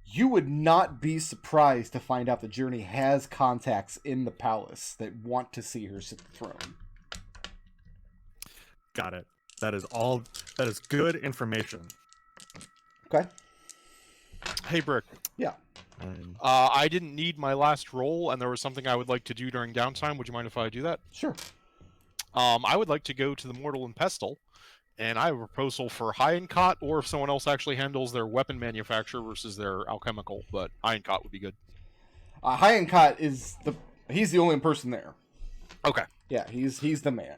you would not be surprised to find out the Journey has contacts in the palace that want to see her sit the throne. Got it. That is good information. Okay. Hey, Brick. Yeah. I didn't need my last roll, and there was something I would like to do during downtime. Would you mind if I do that? Sure. I would like to go to the Mortal and Pestle, and I have a proposal for Hyancott, or if someone else actually handles their weapon manufacture versus their alchemical, but Hyancott would be good. Hyancott he's the only person there. Okay. Yeah, he's the man.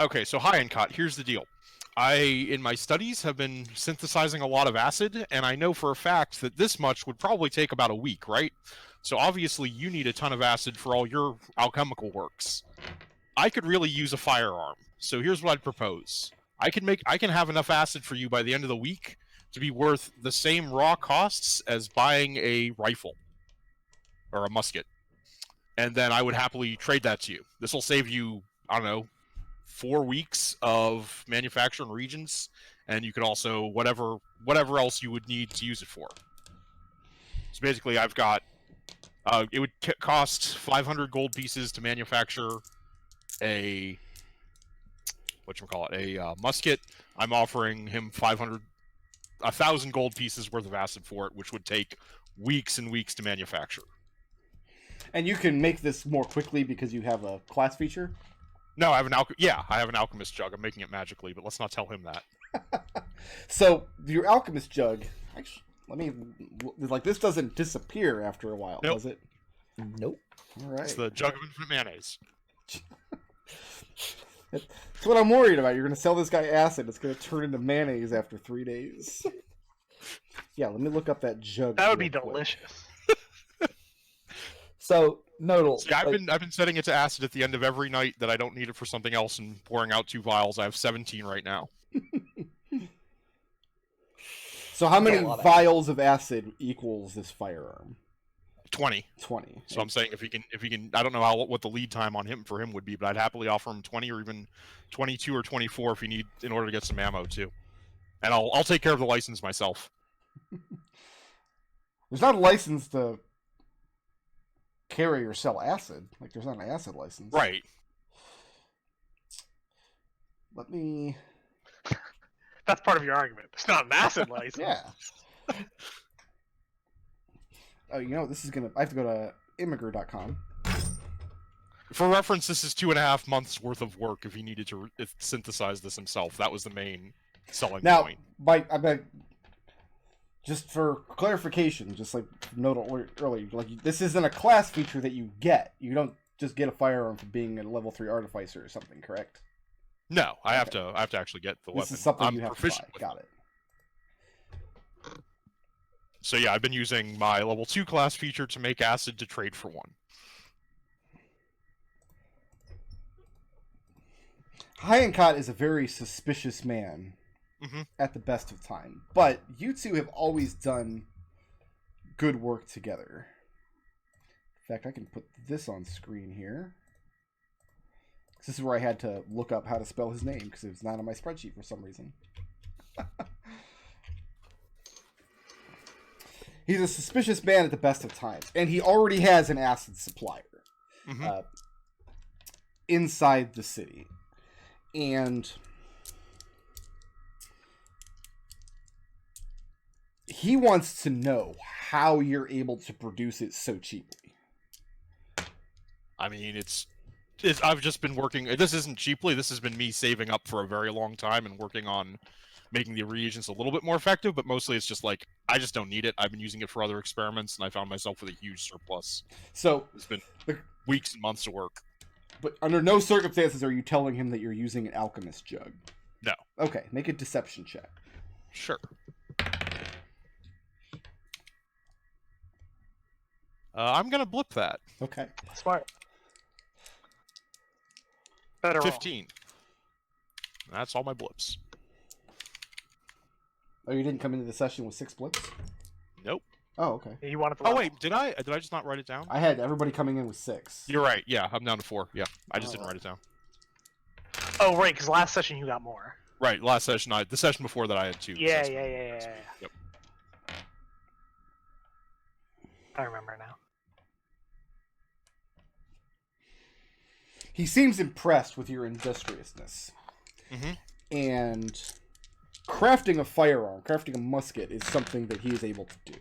Okay, so Hyancott, here's the deal. I, in my studies, have been synthesizing a lot of acid, and I know for a fact that this much would probably take about a week, right? So obviously you need a ton of acid for all your alchemical works. I could really use a firearm, so here's what I'd propose. I can have enough acid for you by the end of the week to be worth the same raw costs as buying a rifle or a musket. And then I would happily trade that to you. This will save you, I don't know, 4 weeks of manufacture and regions, and you could also whatever else you would need to use it for. So basically, I've got it would cost 500 gold pieces to manufacture a musket. I'm offering him 1,000 gold pieces worth of acid for it, which would take weeks and weeks to manufacture. And you can make this more quickly because you have a class feature? No, I have an alchemist jug. I'm making it magically, but let's not tell him that. So, your alchemist jug, actually, this doesn't disappear after a while, Nope. does it? Nope. All right. It's the jug of infinite mayonnaise. That's what I'm worried about. You're going to sell this guy acid. It's going to turn into mayonnaise after 3 days. Yeah, let me look up that jug. That would be real quick. delicious. So, Nodal. See, I've been setting it to acid at the end of every night that I don't need it for something else and pouring out 2 vials. I have 17 right now. So how many That's a lot of vials of acid equals this firearm? 20. 20. So I'm saying if he can, I don't know what the lead time for him would be, but I'd happily offer him 20 or even 22 or 24 if you need in order to get some ammo too. And I'll take care of the license myself. There's not a license to carry or sell acid. Like, there's not an acid license. Right. Let me... That's part of your argument. It's not an acid license. Yeah. Oh, you know, this is gonna... I have to go to immigrant.com. For reference, this is 2.5 months worth of work if he needed to synthesize this himself. That was the main selling point. Now, I bet... Just for clarification, just like Nodal earlier, like, this isn't a class feature that you get. You don't just get a firearm for being a level 3 Artificer or something, correct? No, I have to actually get the weapon. This is something I'm you have to proficient buy. with Got it. So yeah, I've been using my level 2 class feature to make acid to trade for one. Hyankot is a very suspicious man Mm-hmm. at the best of time, but you two have always done good work together. In fact, I can put this on screen here. This is where I had to look up how to spell his name because it was not on my spreadsheet for some reason. He's a suspicious man at the best of times, and he already has an acid supplier inside the city. And he wants to know how you're able to produce it so cheaply. I mean, it's I've just been working. This isn't cheaply. This has been me saving up for a very long time and working on making the reagents a little bit more effective. But mostly, it's just like I just don't need it. I've been using it for other experiments, and I found myself with a huge surplus. So It's been weeks and months of work. But under no circumstances are you telling him that you're using an alchemist jug. No. Okay, make a deception check. Sure. I'm gonna blip that. Okay. Smart. Better roll. 15. That's all my blips. Oh, you didn't come into the session with 6 blips? Nope. Oh, okay. You wanted to Oh roll. wait, did I just not write it down? I had everybody coming in with 6. You're right. Yeah, I'm down to 4. Yeah, I just didn't write it down. Oh, right, because last session you got more. Right, last session the session before that I had 2. Yeah. So- Yep. I remember now. He seems impressed with your industriousness. Mhm. And crafting a firearm, crafting a musket, is something that he is able to do.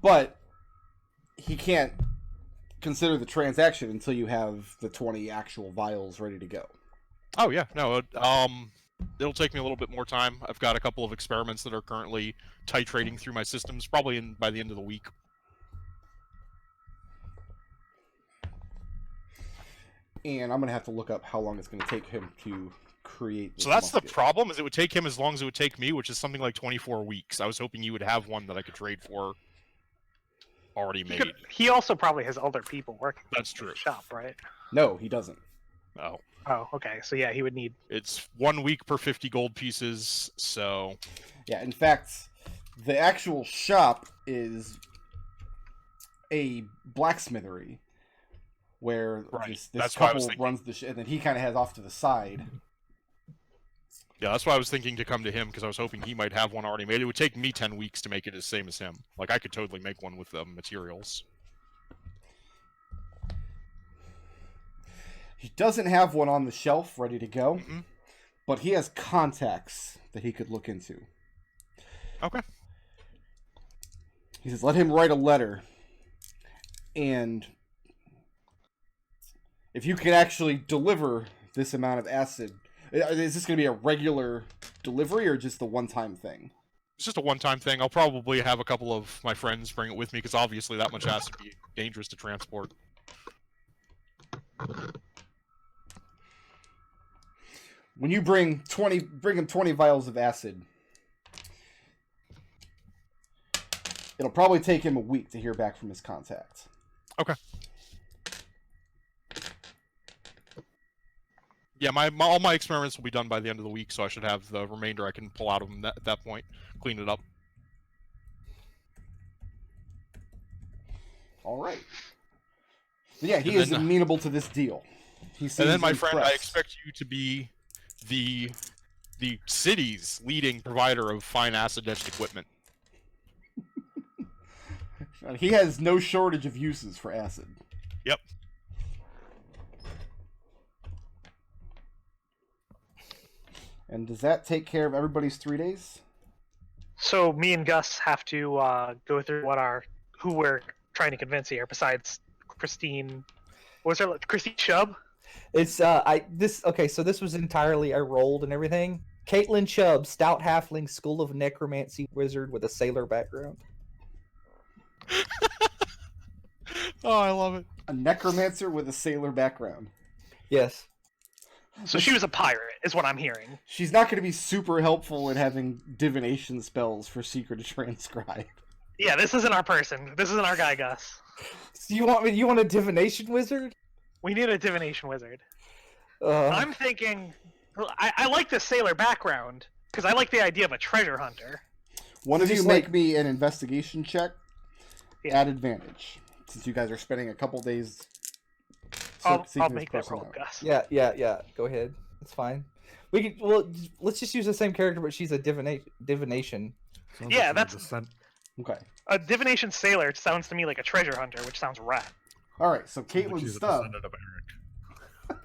But he can't consider the transaction until you have the 20 actual vials ready to go. Oh yeah, no, it'll take me a little bit more time. I've got a couple of experiments that are currently titrating through my systems, probably by the end of the week. And I'm going to have to look up how long it's going to take him to create this So that's the musket. problem, is it would take him as long as it would take me, which is something like 24 weeks. I was hoping you would have one that I could trade for already made. He also probably has other people working That's in true. the shop, right? No, he doesn't. Oh. Oh, okay. So yeah, he would need. It's 1 week per 50 gold pieces, so... Yeah, in fact, the actual shop is a blacksmithery where Right, this that's why I was couple thinking. runs the and then he kind of has off to the side. Yeah, that's why I was thinking to come to him, because I was hoping he might have one already made. It would take me 10 weeks to make it the same as him. Like, I could totally make one with the materials. He doesn't have one on the shelf ready to go, Mhm. but he has contacts that he could look into. Okay. He says, let him write a letter, and if you can actually deliver this amount of acid, is this going to be a regular delivery or just a one-time thing? It's just a one-time thing. I'll probably have a couple of my friends bring it with me, because obviously that much acid would be dangerous to transport. When you bring him 20 vials of acid, it'll probably take him a week to hear back from his contact. Okay. Yeah, all my experiments will be done by the end of the week, so I should have the remainder I can pull out of them at that point, clean it up. All right. But yeah, he And is then, amenable to this deal. He seems And then, my friend, I impressed. expect you to be the the city's leading provider of fine acid etched equipment. He has no shortage of uses for acid. Yep. And does that take care of everybody's 3 days? So me and Gus have to go through who we're trying to convince here, besides Christine. What was her? Christine Chubb? It's okay, so this was entirely I rolled and everything. Caitlin Chubb, stout halfling, school of necromancy wizard with a sailor background. Oh, I love it. A necromancer with a sailor background. Yes. So she was a pirate, is what I'm hearing. She's not going to be super helpful in having divination spells for Seeker to transcribe. Yeah, this isn't our person. This isn't our guy, Gus. So you want a divination wizard? We need a divination wizard. Uh, I'm thinking... I like the sailor background, because I like the idea of a treasure hunter. One of you Just make me an investigation check Yeah. at advantage, since you guys are spending a couple days I'll seeking make this that roll, person out. Gus. yeah. Go ahead. It's fine. We can. Well, let's just use the same character, but she's a divination. Sounds Yeah, like that's- a descent. Okay. A divination sailor sounds to me like a treasure hunter, which sounds rad. All right, so Sounds like Caitlin she's a Stubb. descendant of Eric.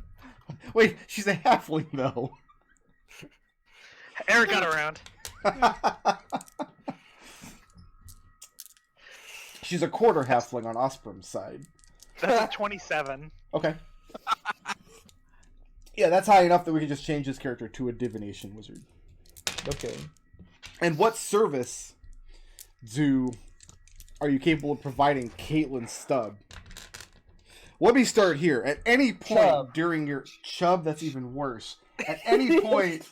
Wait, she's a halfling, though. Eric got around. She's a quarter halfling on Osprum's side. That's a 27. Okay. Yeah, that's high enough that we can just change this character to a divination wizard. Okay. And what service are you capable of providing Caitlin Stubb? Let me start here. At any point Chubb. during your Chubb, that's even worse. At any point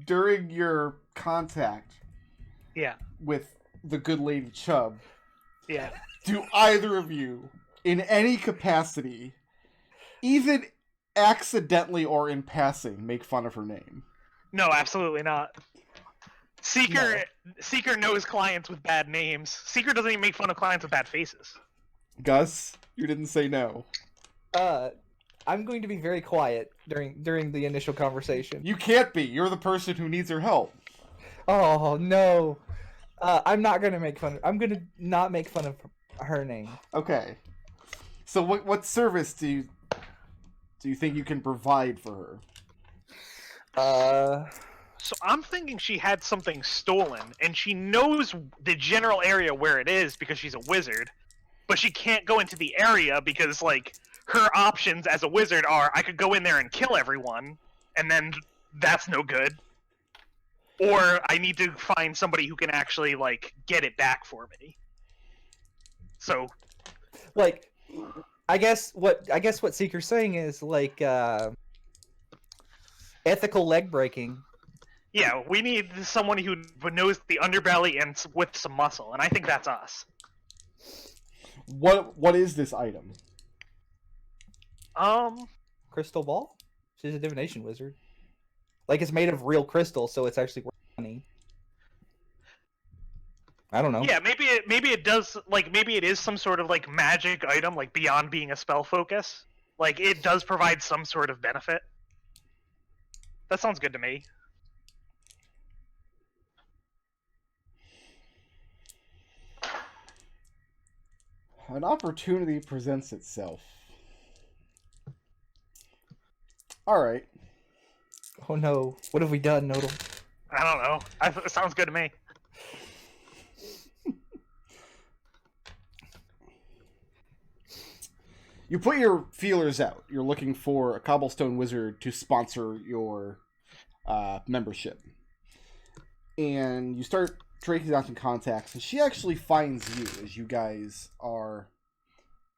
during your contact Yeah, with the good lady Chubb, yeah. do either of you, in any capacity, even accidentally or in passing, make fun of her name? No, absolutely not. Seeker knows clients with bad names. Seeker doesn't even make fun of clients with bad faces. Gus, you didn't say no. I'm going to be very quiet during the initial conversation. You can't be. You're the person who needs her help. Oh no. I'm not gonna make fun. I'm gonna not make fun of her name. Okay. So what service do you think you can provide for her? So I'm thinking she had something stolen, and she knows the general area where it is because she's a wizard, but she can't go into the area because, like, her options as a wizard are, I could go in there and kill everyone, and then that's no good. Or I need to find somebody who can actually, like, get it back for me. So, Like, I guess what Seeker's saying is like ethical leg breaking. yeah, we need someone who knows the underbelly and with some muscle, and I think that's us. What is this item? Crystal ball? She's a divination wizard. Like, it's made of real crystal, so it's actually worth money. I don't know. Yeah, maybe it does, like, maybe it is some sort of, like, magic item, like, beyond being a spell focus. Like, it does provide some sort of benefit. That sounds good to me. An opportunity presents itself. All right. Oh no. What have we done, Nodal? I don't know. It sounds good to me. You put your feelers out. You're looking for a cobblestone wizard to sponsor your membership. And you start tracing out some contacts, and she actually finds you as you guys are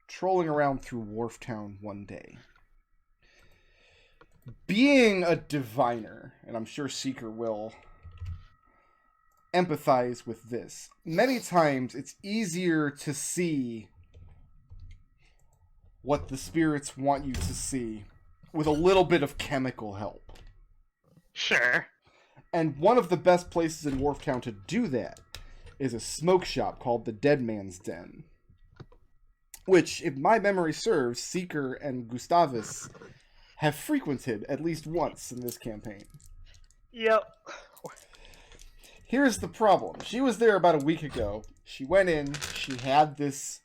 trolling around through Wharftown one day. Being a diviner, and I'm sure Seeker will empathize with this, many times it's easier to see what the spirits want you to see with a little bit of chemical help. Sure. And one of the best places in Wharftown to do that is a smoke shop called the Dead Man's Den, which, if my memory serves, Seeker and Gustavus have frequented at least once in this campaign. Yep. Here's the problem. She was there about a week ago. She went in. She had this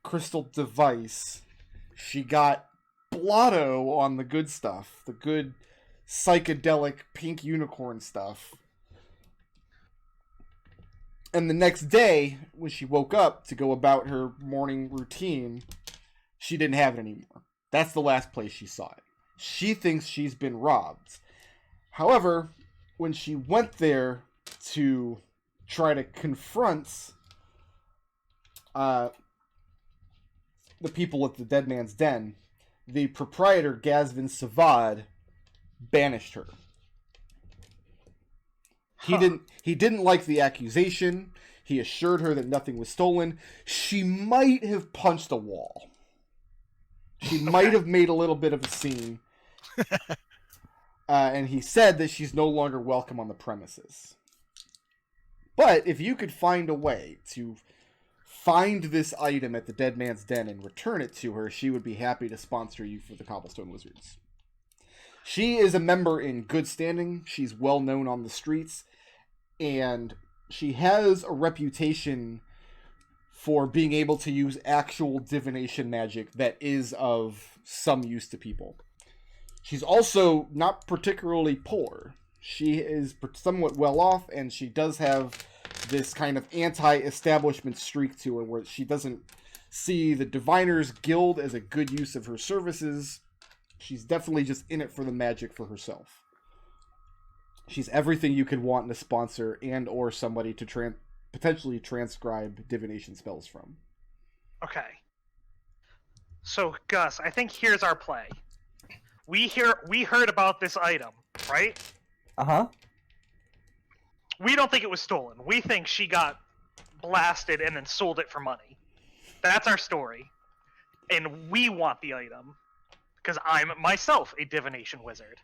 crystal device. She got blotto on the good stuff. The good psychedelic pink unicorn stuff. And the next day, when she woke up to go about her morning routine, she didn't have it anymore. That's the last place she saw it. She thinks she's been robbed. However, when she went there to try to confront the people at the Dead Man's Den, the proprietor, Gazvin Savad, banished her. He didn't like the accusation. He assured her that nothing was stolen. She might have punched a wall. She might have made a little bit of a scene. And he said that she's no longer welcome on the premises. But if you could find a way to find this item at the Dead Man's Den and return it to her, she would be happy to sponsor you for the Cobblestone Wizards. She is a member in good standing. She's well known on the streets. And she has a reputation for being able to use actual divination magic that is of some use to people. She's also not particularly poor. She is somewhat well off, and she does have this kind of anti-establishment streak to her where she doesn't see the Diviners Guild as a good use of her services. She's definitely just in it for the magic for herself. She's everything you could want in a sponsor and or somebody to potentially transcribe divination spells from. Okay. So, Gus, I think here's our play. We heard about this item, right? Uh-huh. We don't think it was stolen. We think she got blasted and then sold it for money. That's our story. And we want the item. Because I'm myself a divination wizard.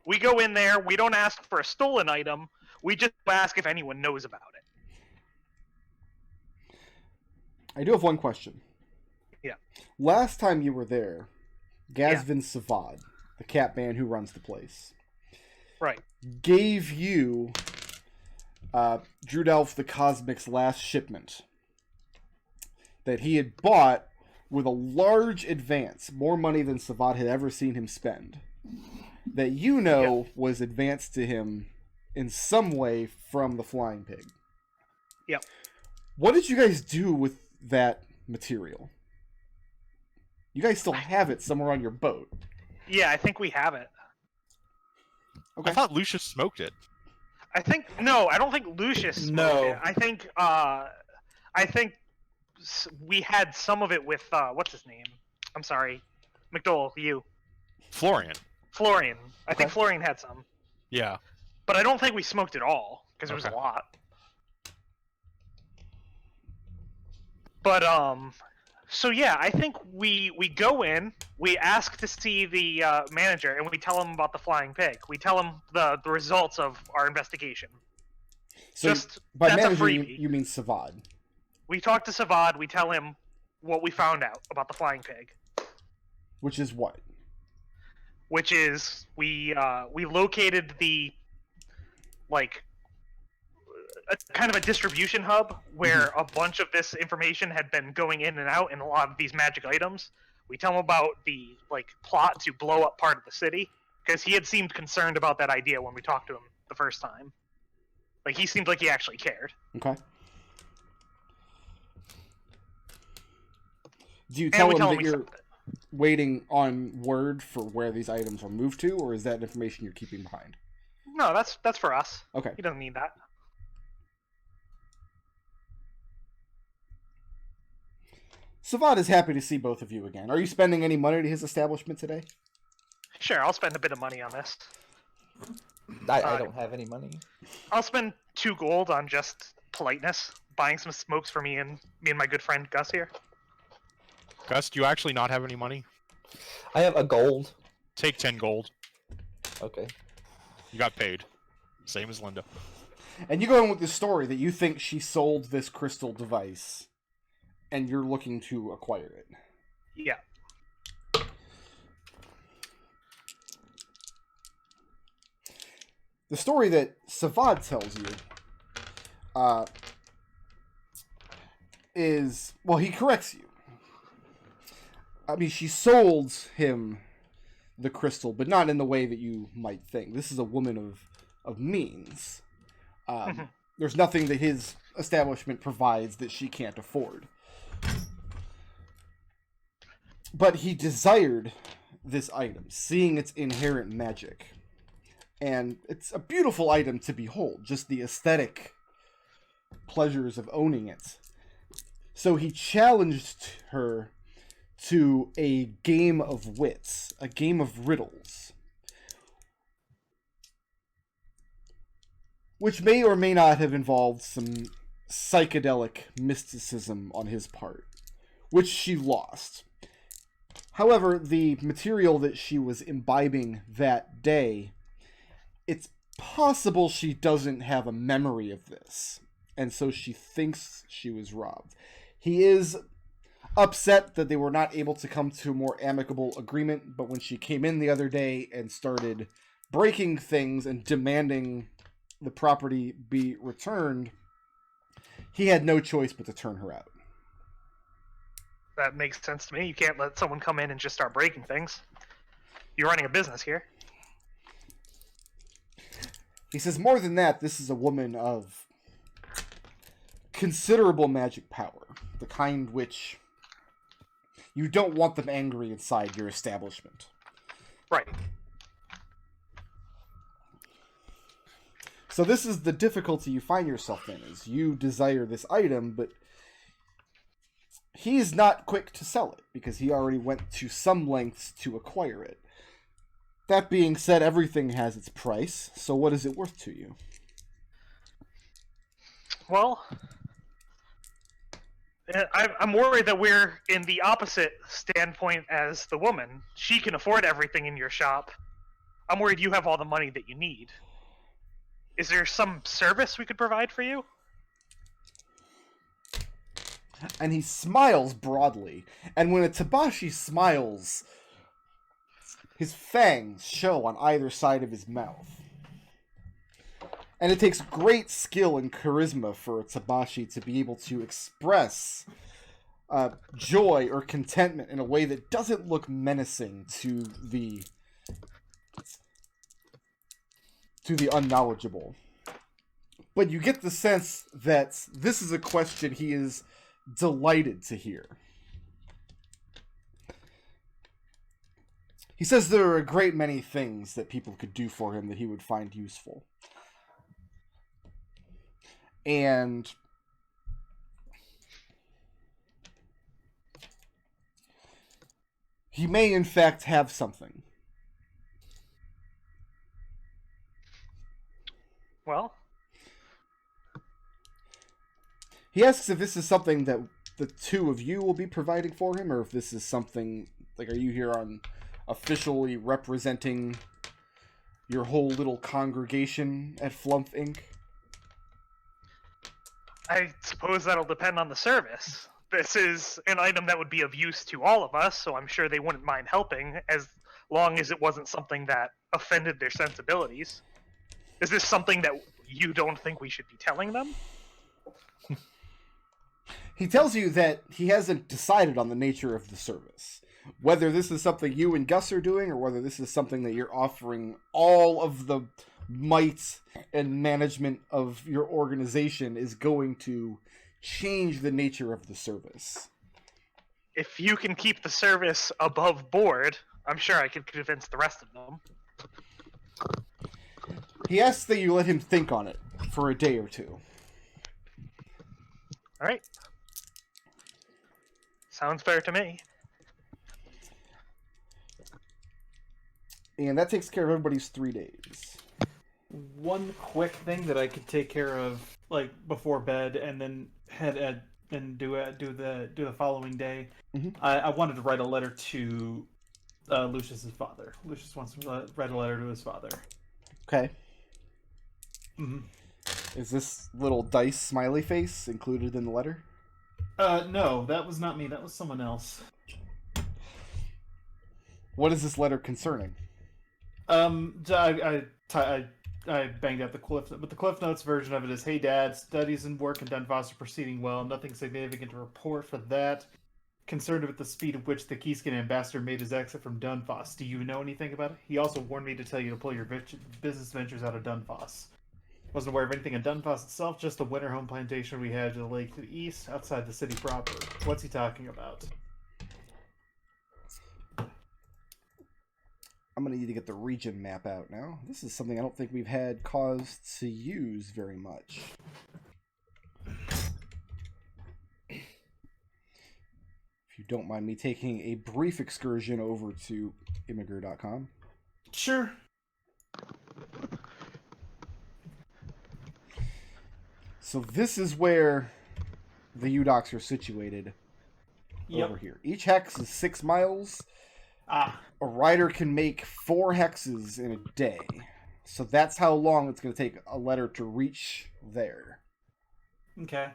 We go in there, we don't ask for a stolen item, we just ask if anyone knows about it. I do have one question. Yeah. Last time you were there, Gazvin Savad, the cat man who runs the place, Right. gave you Drudelf the Cosmic's last shipment that he had bought with a large advance, more money than Savad had ever seen him spend, that you know was advanced to him in some way from the Flying Pig. Yep. What did you guys do with that material? You guys still have it somewhere on your boat. Yeah, I think we have it. Okay. I thought Lucius smoked it. No, I don't think Lucius smoked No. it. I think we had some of it with, what's his name? I'm sorry. McDohl, you. Florian. Florian. I think Okay. Florian had some. Yeah. But I don't think we smoked it all, because it was a Okay. lot. But, so yeah, I think we go in, we ask to see the manager, and we tell him about the flying pig. We tell him the results of our investigation. So Just, by that's a manager, freebie. you mean Savad. We talk to Savad, we tell him what we found out about the flying pig. Which is what? Which is, we located the, like, a kind of a distribution hub where a bunch of this information had been going in and out in a lot of these magic items. We tell him about the plot to blow up part of the city, because he had seemed concerned about that idea when we talked to him the first time. Like, he seemed like he actually cared. Okay. Do you And tell we him tell that him we you're found it. waiting on word for where these items are moved to, or is that information you're keeping behind? No, that's for us. Okay. He doesn't need that. Savad is happy to see both of you again. Are you spending any money to his establishment today? Sure, I'll spend a bit of money on this. I don't have any money. I'll spend 2 gold on just politeness, buying some smokes for me and my good friend Gus here. Gus, do you actually not have any money? I have a gold. Take 10 gold. Okay. You got paid. Same as Linda. And you go in with this story that you think she sold this crystal device, and you're looking to acquire it. Yeah. The story that Savad tells you is, well, he corrects you. I mean, she sold him the crystal, but not in the way that you might think. This is a woman of means. There's nothing that his establishment provides that she can't afford. But he desired this item, seeing its inherent magic. And it's a beautiful item to behold, just the aesthetic pleasures of owning it. So he challenged her to a game of wits, a game of riddles, which may or may not have involved some psychedelic mysticism on his part, which she lost. However, the material that she was imbibing that day, it's possible she doesn't have a memory of this, and so she thinks she was robbed. He is upset that they were not able to come to a more amicable agreement, but when she came in the other day and started breaking things and demanding the property be returned, he had no choice but to turn her out. That makes sense to me. You can't let someone come in and just start breaking things. You're running a business here. He says, more than that, this is a woman of considerable magic power, the kind which you don't want them angry inside your establishment. Right. So this is the difficulty you find yourself in, is you desire this item, but he's not quick to sell it, because he already went to some lengths to acquire it. That being said, everything has its price, so what is it worth to you? Well, I'm worried that we're in the opposite standpoint as the woman. She can afford everything in your shop. I'm worried you have all the money that you need. Is there some service we could provide for you? And he smiles broadly, and when a Tabashi smiles, his fangs show on either side of his mouth. And it takes great skill and charisma for a Tabashi to be able to express joy or contentment in a way that doesn't look menacing to the unknowledgeable. But you get the sense that this is a question he is delighted to hear. He says there are a great many things that people could do for him that he would find useful. And he may in fact have something. Well, he asks if this is something that the two of you will be providing for him, or if this is something, like, are you here on officially representing your whole little congregation at Flumph Inc.? I suppose that'll depend on the service. This is an item that would be of use to all of us, so I'm sure they wouldn't mind helping, as long as it wasn't something that offended their sensibilities. Is this something that you don't think we should be telling them? He tells you that he hasn't decided on the nature of the service. Whether this is something you and Gus are doing, or whether this is something that you're offering all of the might and management of your organization, is going to change the nature of the service. If you can keep the service above board, I'm sure I could convince the rest of them. He asks that you let him think on it for a day or two. Alright. Sounds fair to me. And that takes care of everybody's 3 days. One quick thing that I could take care of, like, before bed, and then and do the following day. Mm-hmm. I wanted to write a letter to Lucius's father. Lucius wants to write a letter to his father. Okay. Mm-hmm. Is this little dice smiley face included in the letter? No, that was not me. That was someone else. What is this letter concerning? I banged out the cliff, but the Cliff Notes version of it is, "Hey Dad, studies and work in Dunfoss are proceeding well. Nothing significant to report for that. Concerned with the speed at which the Keyskin ambassador made his exit from Dunfoss. Do you know anything about it? He also warned me to tell you to pull your business ventures out of Dunfoss. Wasn't aware of anything in Dunfoss itself, just the winter home plantation we had to the lake to the east, outside the city proper. What's he talking about?" I'm going to need to get the region map out now. This is something I don't think we've had cause to use very much. If you don't mind me taking a brief excursion over to immigrant.com. Sure. So this is where the U-Docks are situated. Yep. Over here. Each hex is 6 miles. Ah. A rider can make 4 hexes in a day. So that's how long it's going to take a letter to reach there. Okay.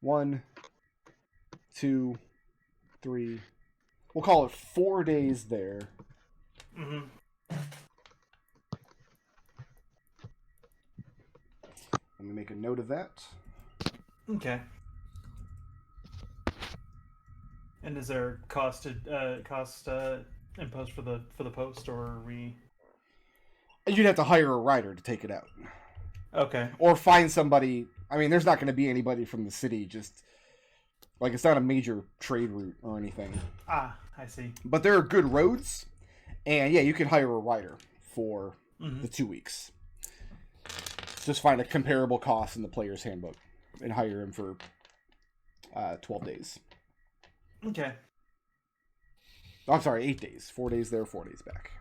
1, 2, 3. We'll call it 4 days there. Mm-hmm. Let me make a note of that. Okay. And is there cost imposed for the post, or are we? You'd have to hire a rider to take it out. Okay. Or find somebody. I mean, there's not going to be anybody from the city. Just like, it's not a major trade route or anything. Ah, I see. But there are good roads, and yeah, you can hire a rider for Mm-hmm. the 2 weeks. Just find a comparable cost in the player's handbook and hire him for 12 days. Okay. Oh, I'm sorry, 8 days. 4 days there, 4 days back.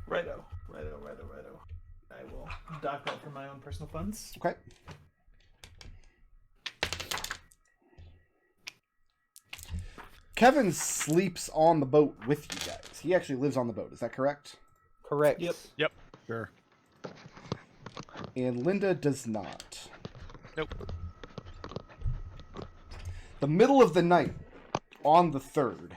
Righto. I will dock that from my own personal funds. Okay. Kevin sleeps on the boat with you guys. He actually lives on the boat. Is that correct? Correct. Yep. Sure. And Linda does not. Nope. The middle of the night on the 3rd,